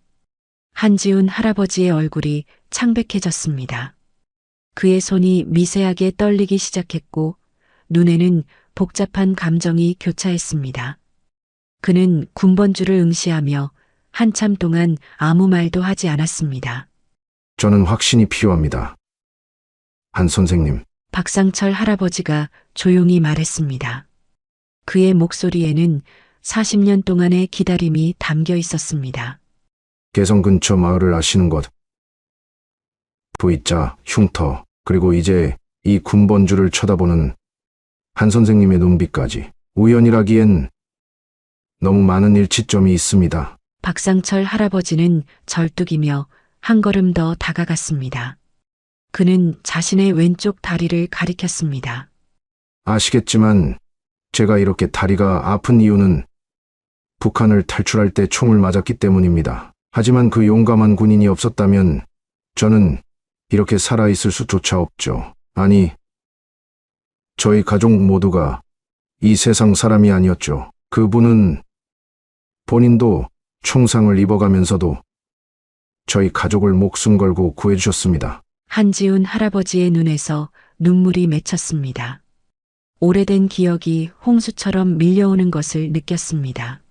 한지훈 할아버지의 얼굴이 창백해졌습니다. 그의 손이 미세하게 떨리기 시작했고 눈에는 복잡한 감정이 교차했습니다. 그는 군번줄을 응시하며 한참 동안 아무 말도 하지 않았습니다. 저는 확신이 필요합니다. 한 선생님, 박상철 할아버지가 조용히 말했습니다. 그의 목소리에는 40년 동안의 기다림이 담겨 있었습니다. 개성 근처 마을을 아시는 것, V자, 흉터, 그리고 이제 이 군번줄을 쳐다보는 한 선생님의 눈빛까지 우연이라기엔 너무 많은 일치점이 있습니다. 박상철 할아버지는 절뚝이며 한 걸음 더 다가갔습니다. 그는 자신의 왼쪽 다리를 가리켰습니다. 아시겠지만 제가 이렇게 다리가 아픈 이유는 북한을 탈출할 때 총을 맞았기 때문입니다. 하지만 그 용감한 군인이 없었다면 저는 이렇게 살아있을 수조차 없죠. 아니, 저희 가족 모두가 이 세상 사람이 아니었죠. 그분은 본인도 총상을 입어가면서도 저희 가족을 목숨 걸고 구해주셨습니다. 한지훈 할아버지의 눈에서 눈물이 맺혔습니다. 오래된 기억이 홍수처럼 밀려오는 것을 느꼈습니다.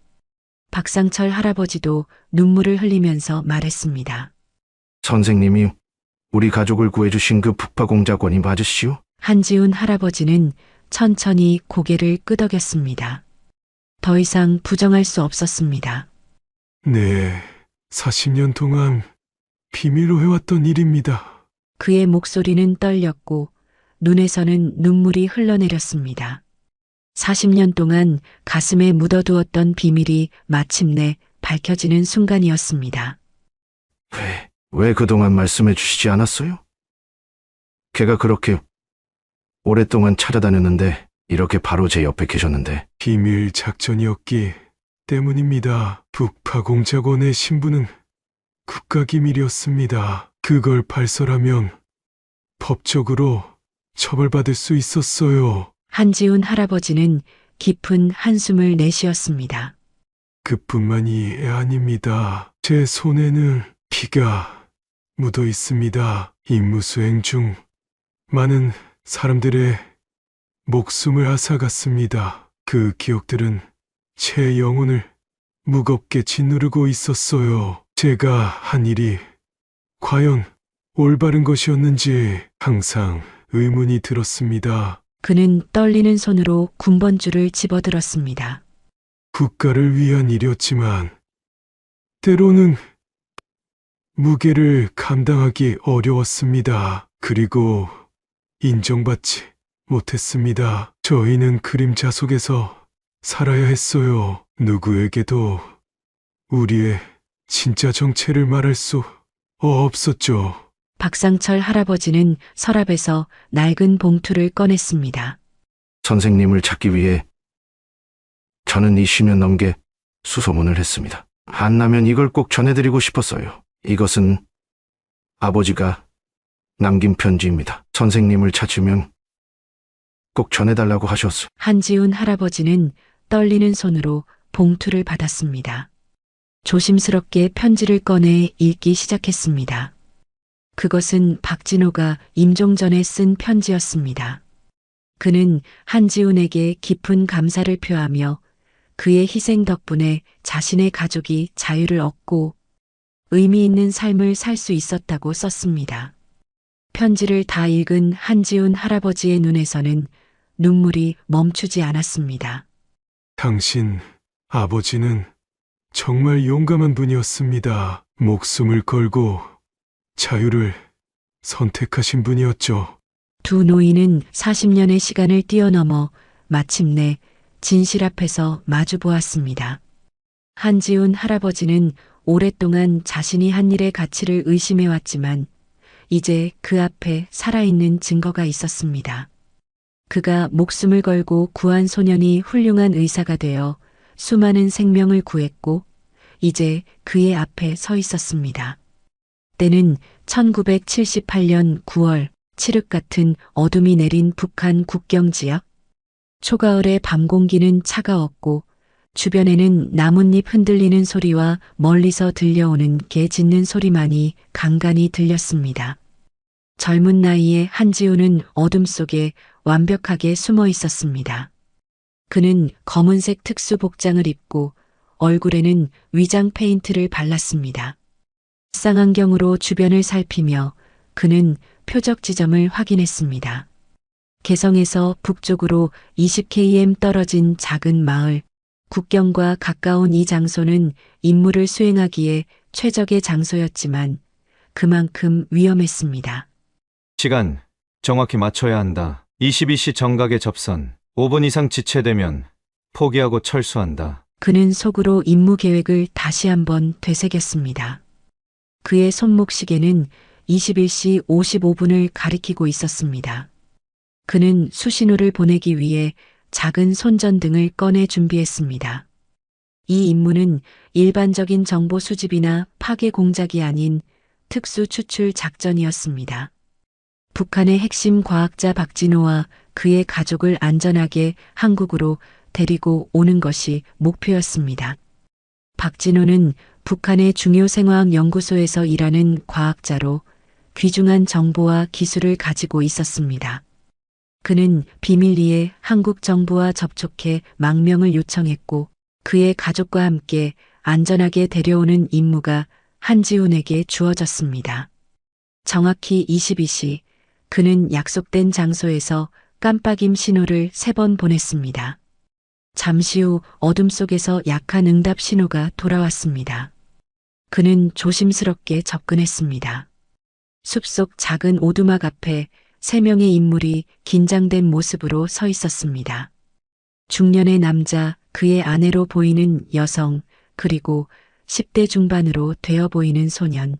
박상철 할아버지도 눈물을 흘리면서 말했습니다. 선생님이 우리 가족을 구해주신 그 북파공작원이 맞으시오? 한지훈 할아버지는 천천히 고개를 끄덕였습니다. 더 이상 부정할 수 없었습니다. 네, 40년 동안 비밀로 해왔던 일입니다. 그의 목소리는 떨렸고 눈에서는 눈물이 흘러내렸습니다. 40년 동안 가슴에 묻어두었던 비밀이 마침내 밝혀지는 순간이었습니다. 왜 그동안 말씀해 주시지 않았어요? 걔가 그렇게 오랫동안 찾아다녔는데 이렇게 바로 제 옆에 계셨는데. 비밀 작전이었기 때문입니다. 북파공작원의 신분은 국가기밀이었습니다. 그걸 발설하면 법적으로 처벌받을 수 있었어요. 한지훈 할아버지는 깊은 한숨을 내쉬었습니다. 그뿐만이 아닙니다. 제 손에는 피가 묻어 있습니다. 임무 수행 중 많은 사람들의 목숨을 앗아갔습니다. 그 기억들은 제 영혼을 무겁게 짓누르고 있었어요. 제가 한 일이 과연 올바른 것이었는지 항상 의문이 들었습니다. 그는 떨리는 손으로 군번줄을 집어들었습니다. 국가를 위한 일이었지만 때로는 무게를 감당하기 어려웠습니다. 그리고 인정받지 못했습니다. 저희는 그림자 속에서 살아야 했어요. 누구에게도 우리의 진짜 정체를 말할 수 없었죠. 박상철 할아버지는 서랍에서 낡은 봉투를 꺼냈습니다. 선생님을 찾기 위해 저는 이 10년 넘게 수소문을 했습니다. 한나면 이걸 꼭 전해드리고 싶었어요. 이것은 아버지가 남긴 편지입니다. 선생님을 찾으면 꼭 전해달라고 하셨어요. 한지훈 할아버지는 떨리는 손으로 봉투를 받았습니다. 조심스럽게 편지를 꺼내 읽기 시작했습니다. 그것은 박진호가 임종 전에 쓴 편지였습니다. 그는 한지훈에게 깊은 감사를 표하며 그의 희생 덕분에 자신의 가족이 자유를 얻고 의미 있는 삶을 살 수 있었다고 썼습니다. 편지를 다 읽은 한지훈 할아버지의 눈에서는 눈물이 멈추지 않았습니다. 당신 아버지는 정말 용감한 분이었습니다. 목숨을 걸고 자유를 선택하신 분이었죠. 두 노인은 40년의 시간을 뛰어넘어 마침내 진실 앞에서 마주 보았습니다. 한지훈 할아버지는 오랫동안 자신이 한 일의 가치를 의심해왔지만 이제 그 앞에 살아있는 증거가 있었습니다. 그가 목숨을 걸고 구한 소년이 훌륭한 의사가 되어 수많은 생명을 구했고 이제 그의 앞에 서 있었습니다. 때는 1978년 9월 칠흑 같은 어둠이 내린 북한 국경 지역. 초가을의 밤 공기는 차가웠고 주변에는 나뭇잎 흔들리는 소리와 멀리서 들려오는 개 짖는 소리만이 간간히 들렸습니다. 젊은 나이에 한지훈은 어둠 속에 완벽하게 숨어 있었습니다. 그는 검은색 특수 복장을 입고 얼굴에는 위장 페인트를 발랐습니다. 쌍안경으로 주변을 살피며 그는 표적 지점을 확인했습니다. 개성에서 북쪽으로 20km 떨어진 작은 마을, 국경과 가까운 이 장소는 임무를 수행하기에 최적의 장소였지만 그만큼 위험했습니다. 시간 정확히 맞춰야 한다. 22시 정각에 접선. 5분 이상 지체되면 포기하고 철수한다. 그는 속으로 임무 계획을 다시 한번 되새겼습니다. 그의 손목 시계는 21시 55분을 가리키고 있었습니다. 그는 수신호를 보내기 위해 작은 손전등을 꺼내 준비했습니다. 이 임무는 일반적인 정보 수집이나 파괴 공작이 아닌 특수 추출 작전이었습니다. 북한의 핵심 과학자 박진호와 그의 가족을 안전하게 한국으로 데리고 오는 것이 목표였습니다. 박진호는 북한의 중요 생화학 연구소에서 일하는 과학자로 귀중한 정보와 기술을 가지고 있었습니다. 그는 비밀리에 한국 정부와 접촉해 망명을 요청했고 그의 가족과 함께 안전하게 데려오는 임무가 한지훈에게 주어졌습니다. 정확히 22시 그는 약속된 장소에서 깜빡임 신호를 3번 보냈습니다. 잠시 후 어둠 속에서 약한 응답 신호가 돌아왔습니다. 그는 조심스럽게 접근했습니다. 숲속 작은 오두막 앞에 3명의 인물이 긴장된 모습으로 서 있었습니다. 중년의 남자, 그의 아내로 보이는 여성, 그리고 10대 중반으로 되어 보이는 소년.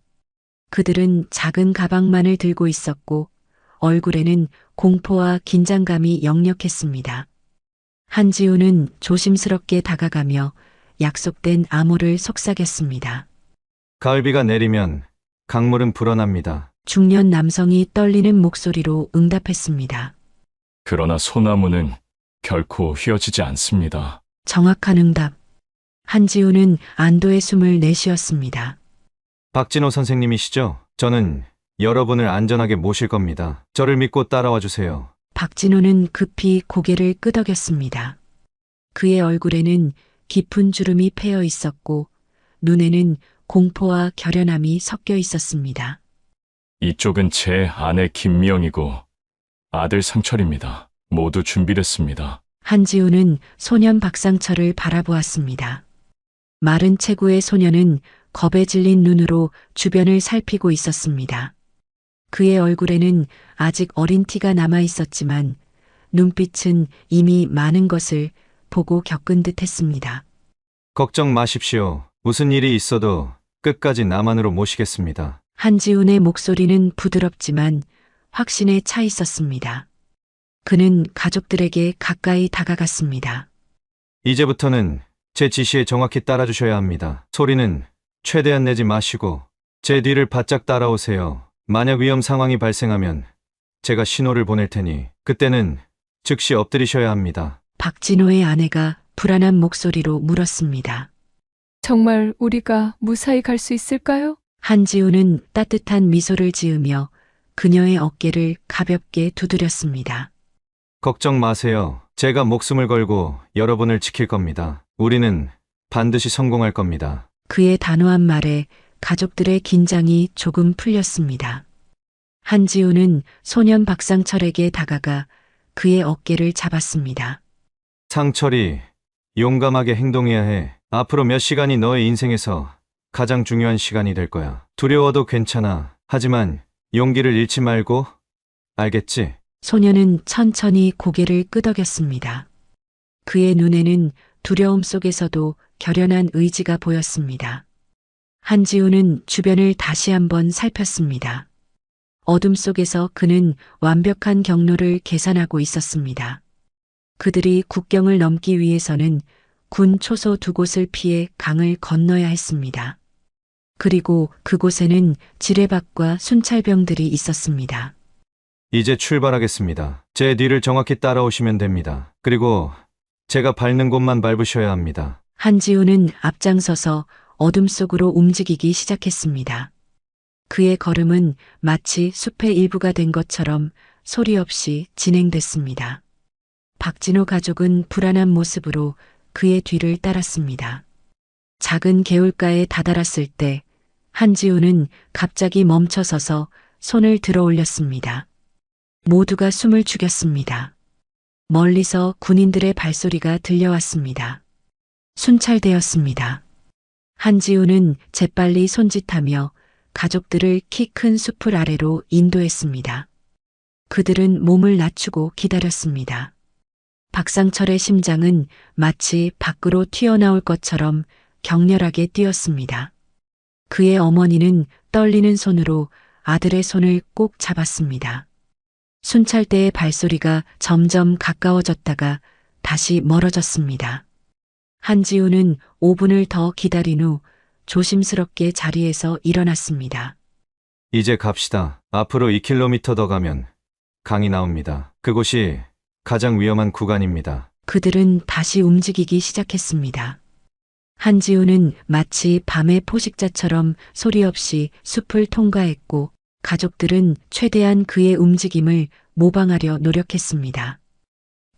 그들은 작은 가방만을 들고 있었고 얼굴에는 공포와 긴장감이 역력했습니다. 한지우는 조심스럽게 다가가며 약속된 암호를 속삭였습니다. 가을비가 내리면 강물은 불어납니다. 중년 남성이 떨리는 목소리로 응답했습니다. 그러나 소나무는 결코 휘어지지 않습니다. 정확한 응답. 한지우는 안도의 숨을 내쉬었습니다. 박진호 선생님이시죠? 저는 여러분을 안전하게 모실 겁니다. 저를 믿고 따라와 주세요. 박진호는 급히 고개를 끄덕였습니다. 그의 얼굴에는 깊은 주름이 패여 있었고 눈에는 공포와 결연함이 섞여 있었습니다. 이쪽은 제 아내 김미영이고 아들 상철입니다. 모두 준비됐습니다. 한지우는 소년 박상철을 바라보았습니다. 마른 체구의 소년은 겁에 질린 눈으로 주변을 살피고 있었습니다. 그의 얼굴에는 아직 어린 티가 남아 있었지만 눈빛은 이미 많은 것을 보고 겪은 듯 했습니다. 걱정 마십시오. 무슨 일이 있어도 끝까지 남한으로 모시겠습니다. 한지훈의 목소리는 부드럽지만 확신에 차 있었습니다. 그는 가족들에게 가까이 다가갔습니다. 이제부터는 제 지시에 정확히 따라주셔야 합니다. 소리는 최대한 내지 마시고 제 뒤를 바짝 따라오세요. 만약 위험 상황이 발생하면 제가 신호를 보낼 테니 그때는 즉시 엎드리셔야 합니다. 박진호의 아내가 불안한 목소리로 물었습니다. 정말 우리가 무사히 갈 수 있을까요? 한지우는 따뜻한 미소를 지으며 그녀의 어깨를 가볍게 두드렸습니다. 걱정 마세요. 제가 목숨을 걸고 여러분을 지킬 겁니다. 우리는 반드시 성공할 겁니다. 그의 단호한 말에 가족들의 긴장이 조금 풀렸습니다. 한지우는 소년 박상철에게 다가가 그의 어깨를 잡았습니다. 상철이 용감하게 행동해야 해. 앞으로 몇 시간이 너의 인생에서 가장 중요한 시간이 될 거야. 두려워도 괜찮아. 하지만 용기를 잃지 말고, 알겠지? 소년은 천천히 고개를 끄덕였습니다. 그의 눈에는 두려움 속에서도 결연한 의지가 보였습니다. 한지우는 주변을 다시 한번 살폈습니다. 어둠 속에서 그는 완벽한 경로를 계산하고 있었습니다. 그들이 국경을 넘기 위해서는 군 초소 2곳을 피해 강을 건너야 했습니다. 그리고 그곳에는 지뢰밭과 순찰병들이 있었습니다. 이제 출발하겠습니다. 제 뒤를 정확히 따라오시면 됩니다. 그리고 제가 밟는 곳만 밟으셔야 합니다. 한지우는 앞장서서 어둠 속으로 움직이기 시작했습니다. 그의 걸음은 마치 숲의 일부가 된 것처럼 소리 없이 진행됐습니다. 박진호 가족은 불안한 모습으로 그의 뒤를 따랐습니다. 작은 개울가에 다다랐을 때 한지우는 갑자기 멈춰서서 손을 들어 올렸습니다. 모두가 숨을 죽였습니다. 멀리서 군인들의 발소리가 들려왔습니다. 순찰되었습니다. 한지우는 재빨리 손짓하며 가족들을 키 큰 숲을 아래로 인도했습니다. 그들은 몸을 낮추고 기다렸습니다. 박상철의 심장은 마치 밖으로 튀어나올 것처럼 격렬하게 뛰었습니다. 그의 어머니는 떨리는 손으로 아들의 손을 꼭 잡았습니다. 순찰대의 발소리가 점점 가까워졌다가 다시 멀어졌습니다. 한지우는 5분을 더 기다린 후 조심스럽게 자리에서 일어났습니다. 이제 갑시다. 앞으로 2km 더 가면 강이 나옵니다. 그곳이 가장 위험한 구간입니다. 그들은 다시 움직이기 시작했습니다. 한지우는 마치 밤의 포식자처럼 소리 없이 숲을 통과했고 가족들은 최대한 그의 움직임을 모방하려 노력했습니다.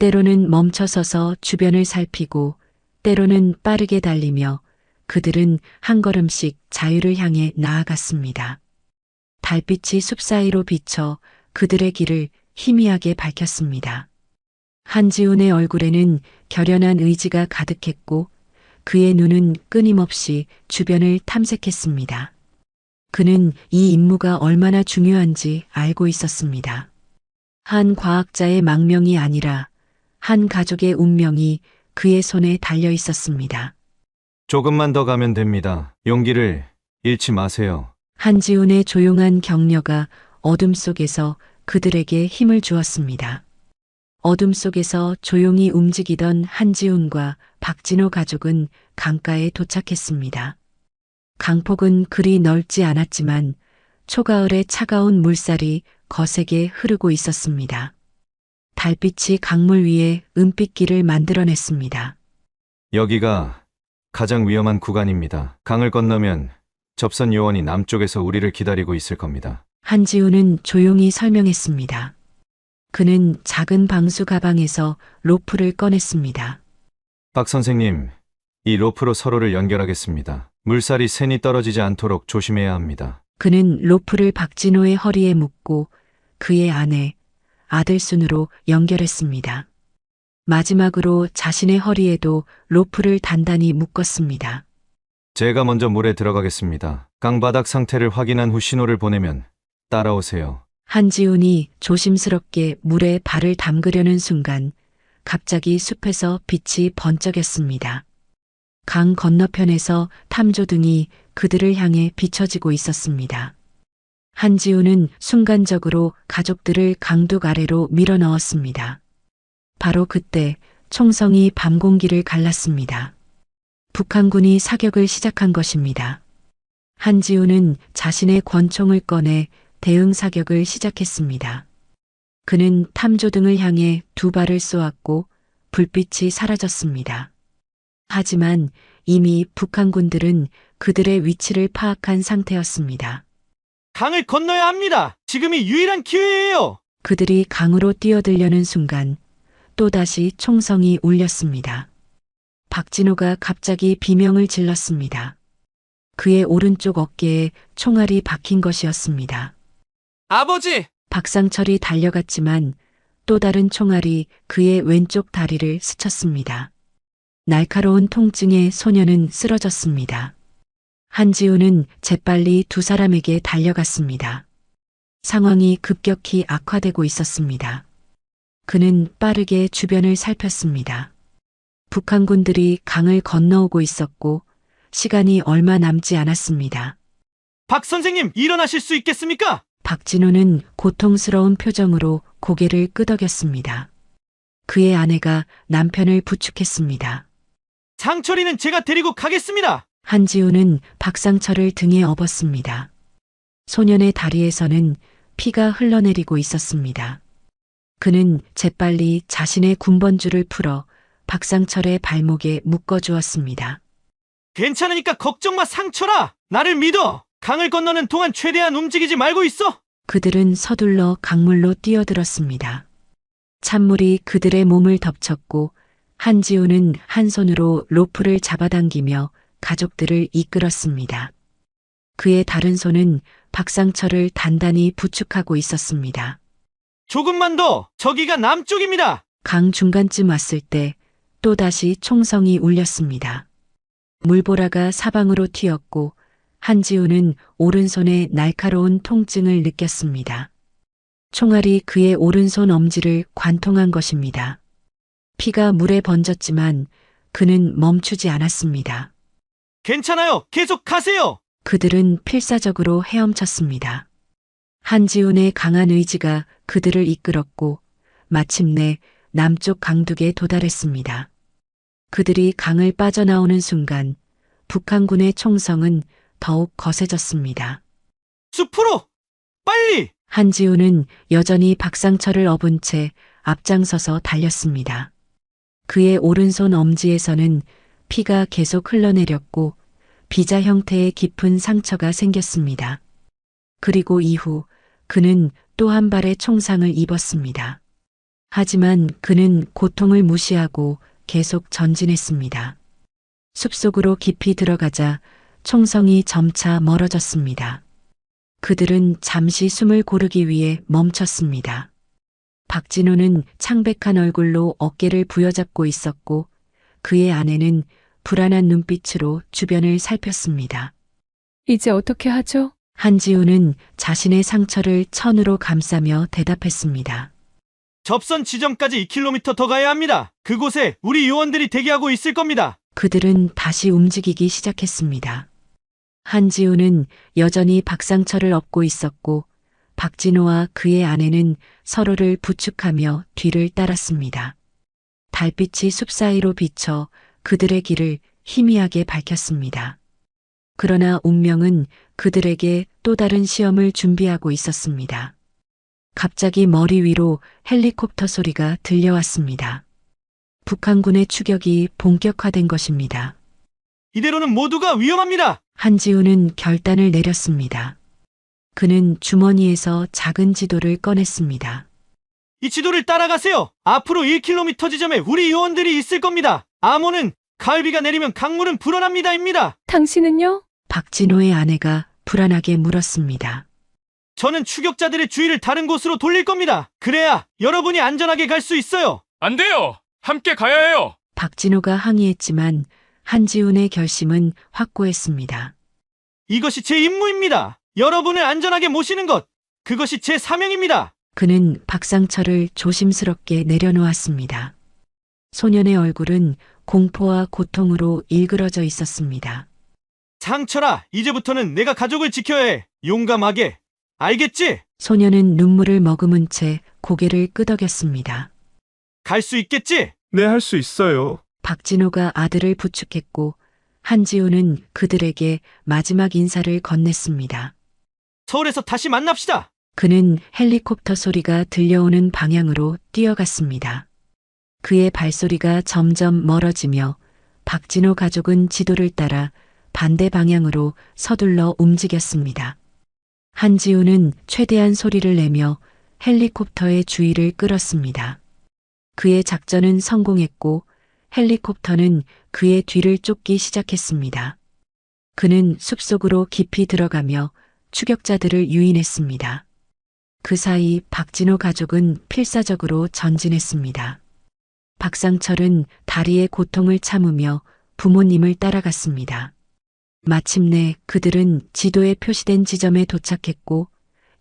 때로는 멈춰서서 주변을 살피고 때로는 빠르게 달리며 그들은 한 걸음씩 자유를 향해 나아갔습니다. 달빛이 숲 사이로 비쳐 그들의 길을 희미하게 밝혔습니다. 한지훈의 얼굴에는 결연한 의지가 가득했고 그의 눈은 끊임없이 주변을 탐색했습니다. 그는 이 임무가 얼마나 중요한지 알고 있었습니다. 한 과학자의 망명이 아니라 한 가족의 운명이 그의 손에 달려 있었습니다. 조금만 더 가면 됩니다. 용기를 잃지 마세요. 한지훈의 조용한 격려가 어둠 속에서 그들에게 힘을 주었습니다. 어둠 속에서 조용히 움직이던 한지훈과 박진호 가족은 강가에 도착했습니다. 강폭은 그리 넓지 않았지만 초가을의 차가운 물살이 거세게 흐르고 있었습니다. 달빛이 강물 위에 은빛길을 만들어냈습니다. 여기가 가장 위험한 구간입니다. 강을 건너면 접선 요원이 남쪽에서 우리를 기다리고 있을 겁니다. 한지훈은 조용히 설명했습니다. 그는 작은 방수 가방에서 로프를 꺼냈습니다. 박 선생님, 이 로프로 서로를 연결하겠습니다. 물살이 샌이 떨어지지 않도록 조심해야 합니다. 그는 로프를 박진호의 허리에 묶고 그의 아내, 아들 순으로 연결했습니다. 마지막으로 자신의 허리에도 로프를 단단히 묶었습니다. 제가 먼저 물에 들어가겠습니다. 강바닥 상태를 확인한 후 신호를 보내면 따라오세요. 한지훈이 조심스럽게 물에 발을 담그려는 순간 갑자기 숲에서 빛이 번쩍였습니다. 강 건너편에서 탐조등이 그들을 향해 비춰지고 있었습니다. 한지훈은 순간적으로 가족들을 강둑 아래로 밀어 넣었습니다. 바로 그때 총성이 밤 공기를 갈랐습니다. 북한군이 사격을 시작한 것입니다. 한지훈은 자신의 권총을 꺼내 대응 사격을 시작했습니다. 그는 탐조등을 향해 두 발을 쏘았고 불빛이 사라졌습니다. 하지만 이미 북한군들은 그들의 위치를 파악한 상태였습니다. 강을 건너야 합니다. 지금이 유일한 기회예요. 그들이 강으로 뛰어들려는 순간 또다시 총성이 울렸습니다. 박진호가 갑자기 비명을 질렀습니다. 그의 오른쪽 어깨에 총알이 박힌 것이었습니다. 아버지! 박상철이 달려갔지만 또 다른 총알이 그의 왼쪽 다리를 스쳤습니다. 날카로운 통증에 소녀는 쓰러졌습니다. 한지훈은 재빨리 두 사람에게 달려갔습니다. 상황이 급격히 악화되고 있었습니다. 그는 빠르게 주변을 살폈습니다. 북한군들이 강을 건너오고 있었고 시간이 얼마 남지 않았습니다. 박 선생님, 일어나실 수 있겠습니까? 박진호는 고통스러운 표정으로 고개를 끄덕였습니다. 그의 아내가 남편을 부축했습니다. 상철이는 제가 데리고 가겠습니다. 한지훈은 박상철을 등에 업었습니다. 소년의 다리에서는 피가 흘러내리고 있었습니다. 그는 재빨리 자신의 군번줄을 풀어 박상철의 발목에 묶어주었습니다. 괜찮으니까 걱정 마, 상철아. 나를 믿어. 강을 건너는 동안 최대한 움직이지 말고 있어. 그들은 서둘러 강물로 뛰어들었습니다. 찬물이 그들의 몸을 덮쳤고 한지훈은 한 손으로 로프를 잡아당기며 가족들을 이끌었습니다. 그의 다른 손은 박상철을 단단히 부축하고 있었습니다. 조금만 더. 저기가 남쪽입니다. 강 중간쯤 왔을 때 또다시 총성이 울렸습니다. 물보라가 사방으로 튀었고 한지훈은 오른손에 날카로운 통증을 느꼈습니다. 총알이 그의 오른손 엄지를 관통한 것입니다. 피가 물에 번졌지만 그는 멈추지 않았습니다. 괜찮아요. 계속 가세요. 그들은 필사적으로 헤엄쳤습니다. 한지훈의 강한 의지가 그들을 이끌었고 마침내 남쪽 강둑에 도달했습니다. 그들이 강을 빠져나오는 순간 북한군의 총성은 더욱 거세졌습니다. 숲으로! 빨리! 한지훈은 여전히 박상철을 업은 채 앞장서서 달렸습니다. 그의 오른손 엄지에서는 피가 계속 흘러내렸고 비자 형태의 깊은 상처가 생겼습니다. 그리고 이후 그는 또 한 발의 총상을 입었습니다. 하지만 그는 고통을 무시하고 계속 전진했습니다. 숲속으로 깊이 들어가자 총성이 점차 멀어졌습니다. 그들은 잠시 숨을 고르기 위해 멈췄습니다. 박진호는 창백한 얼굴로 어깨를 부여잡고 있었고 그의 아내는 불안한 눈빛으로 주변을 살폈습니다. 이제 어떻게 하죠? 한지우는 자신의 상처를 천으로 감싸며 대답했습니다. 접선 지점까지 2km 더 가야 합니다. 그곳에 우리 요원들이 대기하고 있을 겁니다. 그들은 다시 움직이기 시작했습니다. 한지우는 여전히 박상철을 업고 있었고 박진호와 그의 아내는 서로를 부축하며 뒤를 따랐습니다. 달빛이 숲 사이로 비쳐 그들의 길을 희미하게 밝혔습니다. 그러나 운명은 그들에게 또 다른 시험을 준비하고 있었습니다. 갑자기 머리 위로 헬리콥터 소리가 들려왔습니다. 북한군의 추격이 본격화된 것입니다. 이대로는 모두가 위험합니다. 한지우는 결단을 내렸습니다. 그는 주머니에서 작은 지도를 꺼냈습니다. 이 지도를 따라가세요. 앞으로 1km 지점에 우리 요원들이 있을 겁니다. 암호는 가을비가 내리면 강물은 불어납니다입니다. 당신은요? 박진호의 아내가 불안하게 물었습니다. 저는 추격자들의 주의를 다른 곳으로 돌릴 겁니다. 그래야 여러분이 안전하게 갈 수 있어요. 안 돼요! 함께 가야 해요! 박진호가 항의했지만 한지훈의 결심은 확고했습니다. 이것이 제 임무입니다. 여러분을 안전하게 모시는 것. 그것이 제 사명입니다. 그는 박상철을 조심스럽게 내려놓았습니다. 소년의 얼굴은 공포와 고통으로 일그러져 있었습니다. 상철아, 이제부터는 내가 가족을 지켜야 해. 용감하게. 알겠지? 소년은 눈물을 머금은 채 고개를 끄덕였습니다. 갈 수 있겠지? 네, 할 수 있어요. 박진호가 아들을 부축했고 한지우는 그들에게 마지막 인사를 건넸습니다. 서울에서 다시 만납시다. 그는 헬리콥터 소리가 들려오는 방향으로 뛰어갔습니다. 그의 발소리가 점점 멀어지며 박진호 가족은 지도를 따라 반대 방향으로 서둘러 움직였습니다. 한지우는 최대한 소리를 내며 헬리콥터의 주의를 끌었습니다. 그의 작전은 성공했고 헬리콥터는 그의 뒤를 쫓기 시작했습니다. 그는 숲속으로 깊이 들어가며 추격자들을 유인했습니다. 그 사이 박진호 가족은 필사적으로 전진했습니다. 박상철은 다리의 고통을 참으며 부모님을 따라갔습니다. 마침내 그들은 지도에 표시된 지점에 도착했고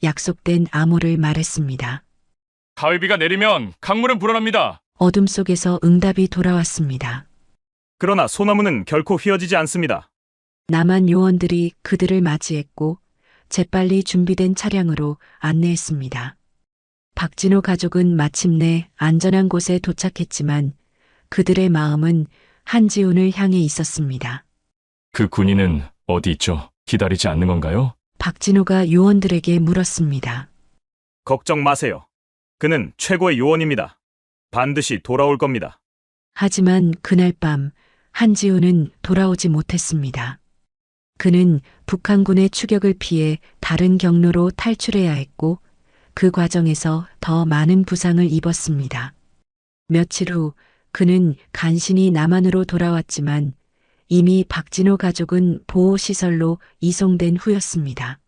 약속된 암호를 말했습니다. 가을비가 내리면 강물은 불어납니다. 어둠 속에서 응답이 돌아왔습니다. 그러나 소나무는 결코 휘어지지 않습니다. 남한 요원들이 그들을 맞이했고 재빨리 준비된 차량으로 안내했습니다. 박진호 가족은 마침내 안전한 곳에 도착했지만 그들의 마음은 한지훈을 향해 있었습니다. 그 군인은 어디 있죠? 기다리지 않는 건가요? 박진호가 요원들에게 물었습니다. 걱정 마세요. 그는 최고의 요원입니다. 반드시 돌아올 겁니다. 하지만 그날 밤 한지훈은 돌아오지 못했습니다. 그는 북한군의 추격을 피해 다른 경로로 탈출해야 했고 그 과정에서 더 많은 부상을 입었습니다. 며칠 후 그는 간신히 남한으로 돌아왔지만 이미 박진호 가족은 보호시설로 이송된 후였습니다.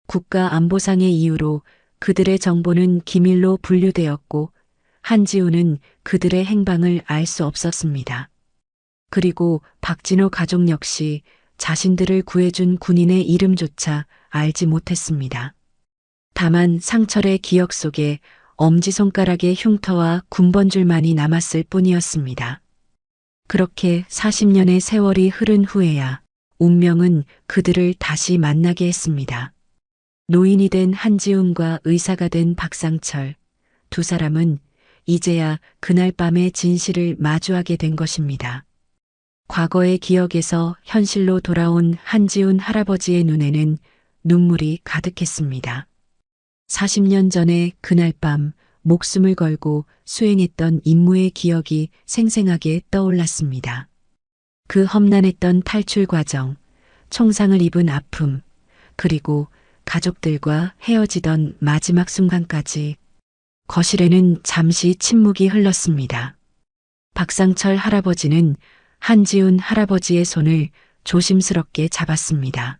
국가안보상의 이유로 그들의 정보는 기밀로 분류되었고 한지우는 그들의 행방을 알 수 없었습니다. 그리고 박진호 가족 역시 자신들을 구해준 군인의 이름조차 알지 못했습니다. 다만 상철의 기억 속에 엄지손가락의 흉터와 군번줄만이 남았을 뿐이었습니다. 그렇게 40년의 세월이 흐른 후에야 운명은 그들을 다시 만나게 했습니다. 노인이 된 한지훈과 의사가 된 박상철, 두 사람은 이제야 그날 밤의 진실을 마주하게 된 것입니다. 과거의 기억에서 현실로 돌아온 한지훈 할아버지의 눈에는 눈물이 가득했습니다. 40년 전에 그날 밤 목숨을 걸고 수행했던 임무의 기억이 생생하게 떠올랐습니다. 그 험난했던 탈출 과정, 총상을 입은 아픔, 그리고 가족들과 헤어지던 마지막 순간까지 거실에는 잠시 침묵이 흘렀습니다. 박상철 할아버지는 한지훈 할아버지의 손을 조심스럽게 잡았습니다.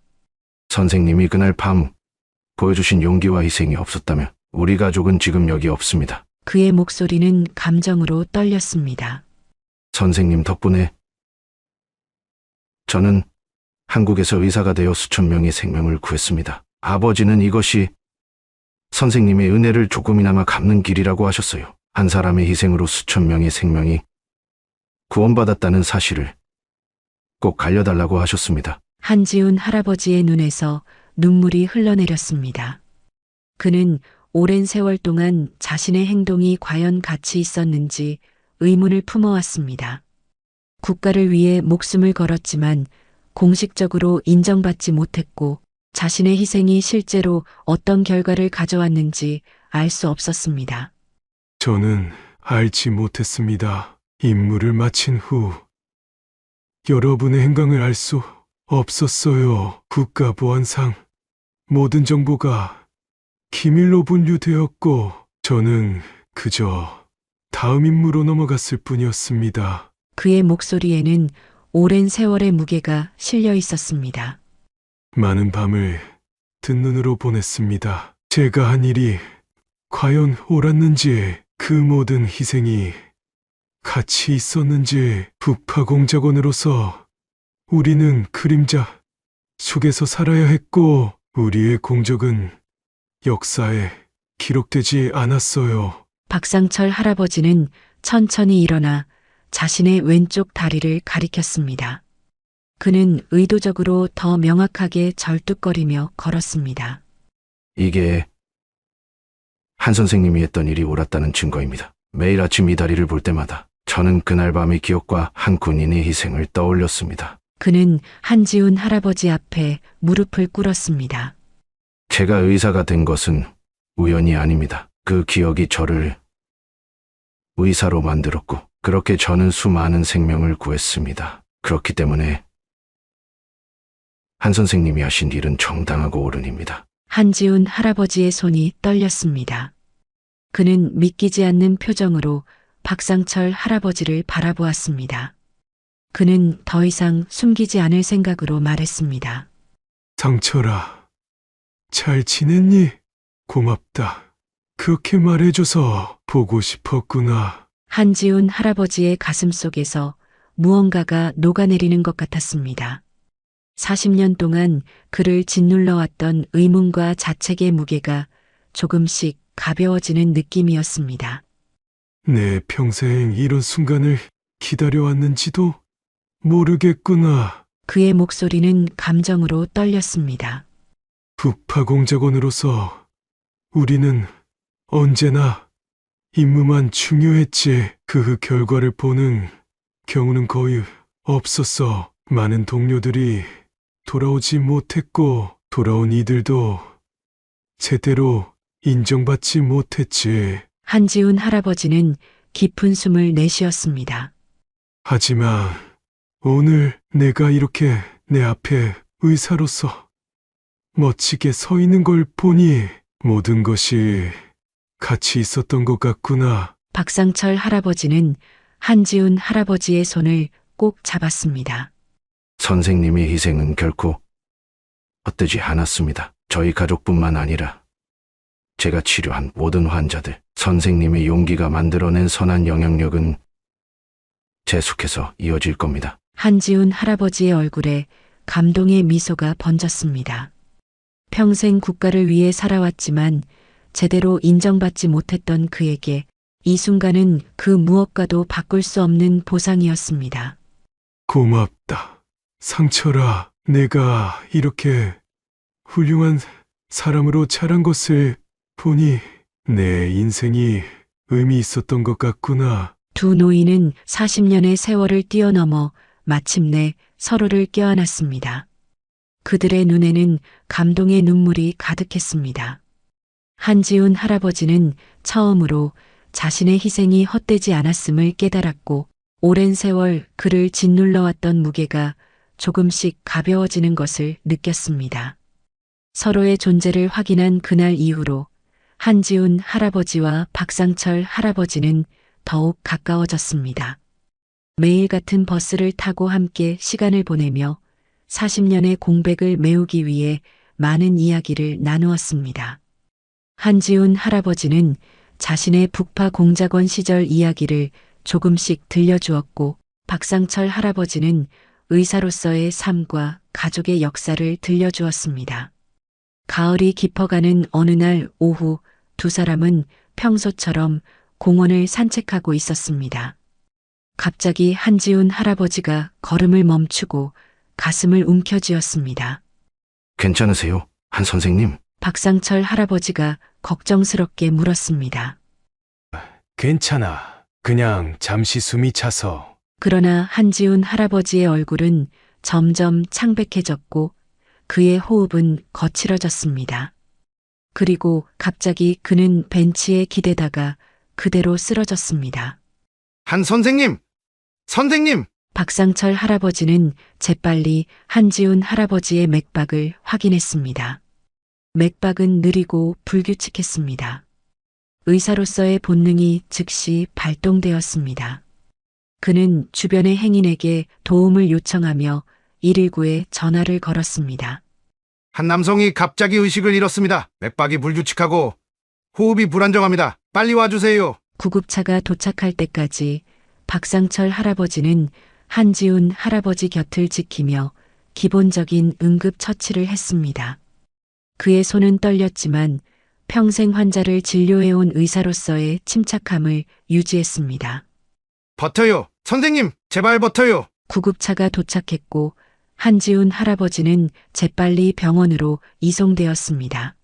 선생님이 그날 밤 보여주신 용기와 희생이 없었다면 우리 가족은 지금 여기 없습니다. 그의 목소리는 감정으로 떨렸습니다. 선생님 덕분에 저는 한국에서 의사가 되어 수천 명의 생명을 구했습니다. 아버지는 이것이 선생님의 은혜를 조금이나마 갚는 길이라고 하셨어요. 한 사람의 희생으로 수천 명의 생명이 구원받았다는 사실을 꼭 알려달라고 하셨습니다. 한지훈 할아버지의 눈에서 눈물이 흘러내렸습니다. 그는 오랜 세월 동안 자신의 행동이 과연 가치 있었는지 의문을 품어왔습니다. 국가를 위해 목숨을 걸었지만 공식적으로 인정받지 못했고 자신의 희생이 실제로 어떤 결과를 가져왔는지 알 수 없었습니다. 저는 알지 못했습니다. 임무를 마친 후 여러분의 행방을 알 수 없었어요. 국가보안상 모든 정보가 기밀로 분류되었고 저는 그저 다음 임무로 넘어갔을 뿐이었습니다. 그의 목소리에는 오랜 세월의 무게가 실려 있었습니다. 많은 밤을 든 눈으로 보냈습니다. 제가 한 일이 과연 옳았는지, 그 모든 희생이 가치 있었는지, 북파공작원으로서 우리는 그림자 속에서 살아야 했고 우리의 공적은 역사에 기록되지 않았어요. 박상철 할아버지는 천천히 일어나 자신의 왼쪽 다리를 가리켰습니다. 그는 의도적으로 더 명확하게 절뚝거리며 걸었습니다. 이게 한 선생님이 했던 일이 옳았다는 증거입니다. 매일 아침 이 다리를 볼 때마다 저는 그날 밤의 기억과 한 군인의 희생을 떠올렸습니다. 그는 한지훈 할아버지 앞에 무릎을 꿇었습니다. 제가 의사가 된 것은 우연이 아닙니다. 그 기억이 저를 의사로 만들었고 그렇게 저는 수많은 생명을 구했습니다. 그렇기 때문에 한 선생님이 하신 일은 정당하고 옳은 일입니다. 한지훈 할아버지의 손이 떨렸습니다. 그는 믿기지 않는 표정으로 박상철 할아버지를 바라보았습니다. 그는 더 이상 숨기지 않을 생각으로 말했습니다. 상철아, 잘 지냈니? 고맙다. 그렇게 말해줘서 보고 싶었구나. 한지훈 할아버지의 가슴 속에서 무언가가 녹아내리는 것 같았습니다. 40년 동안 그를 짓눌러왔던 의문과 자책의 무게가 조금씩 가벼워지는 느낌이었습니다. 내 평생 이런 순간을 기다려왔는지도 모르겠구나. 그의 목소리는 감정으로 떨렸습니다. 북파공작원으로서 우리는 언제나 임무만 중요했지. 그 결과를 보는 경우는 거의 없었어. 많은 동료들이 돌아오지 못했고 돌아온 이들도 제대로 인정받지 못했지. 한지훈 할아버지는 깊은 숨을 내쉬었습니다. 하지만 오늘 내가 이렇게 내 앞에 의사로서 멋지게 서 있는 걸 보니 모든 것이 가치 있었던 것 같구나. 박상철 할아버지는 한지훈 할아버지의 손을 꼭 잡았습니다. 선생님의 희생은 결코 헛되지 않았습니다. 저희 가족뿐만 아니라 제가 치료한 모든 환자들, 선생님의 용기가 만들어낸 선한 영향력은 계속해서 이어질 겁니다. 한지훈 할아버지의 얼굴에 감동의 미소가 번졌습니다. 평생 국가를 위해 살아왔지만 제대로 인정받지 못했던 그에게 이 순간은 그 무엇과도 바꿀 수 없는 보상이었습니다. 고맙다. 상철아, 내가 이렇게 훌륭한 사람으로 자란 것을 보니 내 인생이 의미 있었던 것 같구나. 두 노인은 40년의 세월을 뛰어넘어 마침내 서로를 껴안았습니다. 그들의 눈에는 감동의 눈물이 가득했습니다. 한지훈 할아버지는 처음으로 자신의 희생이 헛되지 않았음을 깨달았고 오랜 세월 그를 짓눌러왔던 무게가 조금씩 가벼워지는 것을 느꼈습니다. 서로의 존재를 확인한 그날 이후로 한지훈 할아버지와 박상철 할아버지는 더욱 가까워졌습니다. 매일 같은 버스를 타고 함께 시간을 보내며 40년의 공백을 메우기 위해 많은 이야기를 나누었습니다. 한지훈 할아버지는 자신의 북파 공작원 시절 이야기를 조금씩 들려주었고, 박상철 할아버지는 의사로서의 삶과 가족의 역사를 들려주었습니다. 가을이 깊어가는 어느 날 오후 두 사람은 평소처럼 공원을 산책하고 있었습니다. 갑자기 한지훈 할아버지가 걸음을 멈추고 가슴을 움켜쥐었습니다. 괜찮으세요, 한 선생님? 박상철 할아버지가 걱정스럽게 물었습니다. 괜찮아. 그냥 잠시 숨이 차서. 그러나 한지훈 할아버지의 얼굴은 점점 창백해졌고 그의 호흡은 거칠어졌습니다. 그리고 갑자기 그는 벤치에 기대다가 그대로 쓰러졌습니다. 한 선생님! 선생님! 박상철 할아버지는 재빨리 한지훈 할아버지의 맥박을 확인했습니다. 맥박은 느리고 불규칙했습니다. 의사로서의 본능이 즉시 발동되었습니다. 그는 주변의 행인에게 도움을 요청하며 119에 전화를 걸었습니다. 한 남성이 갑자기 의식을 잃었습니다. 맥박이 불규칙하고 호흡이 불안정합니다. 빨리 와주세요. 구급차가 도착할 때까지 박상철 할아버지는 한지훈 할아버지 곁을 지키며 기본적인 응급 처치를 했습니다. 그의 손은 떨렸지만 평생 환자를 진료해온 의사로서의 침착함을 유지했습니다. 버텨요. 선생님, 제발 버텨요. 구급차가 도착했고 한지훈 할아버지는 재빨리 병원으로 이송되었습니다.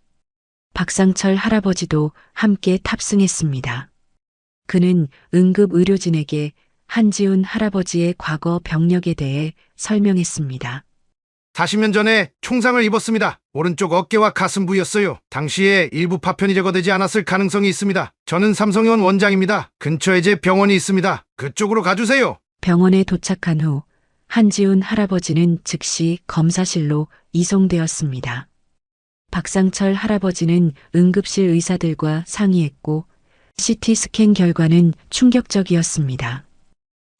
박상철 할아버지도 함께 탑승했습니다. 그는 응급 의료진에게 한지훈 할아버지의 과거 병력에 대해 설명했습니다. 40년 전에 총상을 입었습니다. 오른쪽 어깨와 가슴 부였어요. 당시에 일부 파편이 제거되지 않았을 가능성이 있습니다. 저는 삼성의원 원장입니다. 근처에 제 병원이 있습니다. 그쪽으로 가주세요. 병원에 도착한 후 한지훈 할아버지는 즉시 검사실로 이송되었습니다. 박상철 할아버지는 응급실 의사들과 상의했고 CT 스캔 결과는 충격적이었습니다.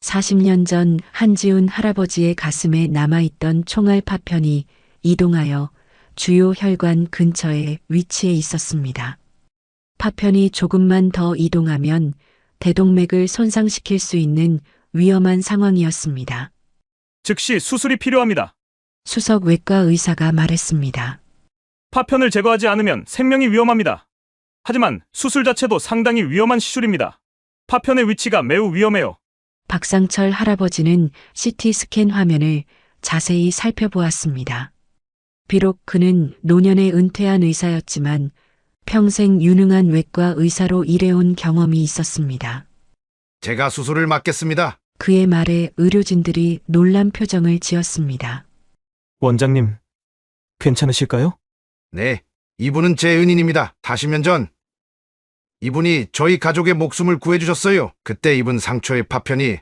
40년 전 한지훈 할아버지의 가슴에 남아있던 총알 파편이 이동하여 주요 혈관 근처에 위치해 있었습니다. 파편이 조금만 더 이동하면 대동맥을 손상시킬 수 있는 위험한 상황이었습니다. 즉시 수술이 필요합니다. 수석 외과 의사가 말했습니다. 파편을 제거하지 않으면 생명이 위험합니다. 하지만 수술 자체도 상당히 위험한 시술입니다. 파편의 위치가 매우 위험해요. 박상철 할아버지는 CT 스캔 화면을 자세히 살펴보았습니다. 비록 그는 노년에 은퇴한 의사였지만 평생 유능한 외과 의사로 일해온 경험이 있었습니다. 제가 수술을 맡겠습니다. 그의 말에 의료진들이 놀란 표정을 지었습니다. 원장님, 괜찮으실까요? 네, 이분은 제 은인입니다. 40년 전 이분이 저희 가족의 목숨을 구해주셨어요. 그때 입은 상처의 파편이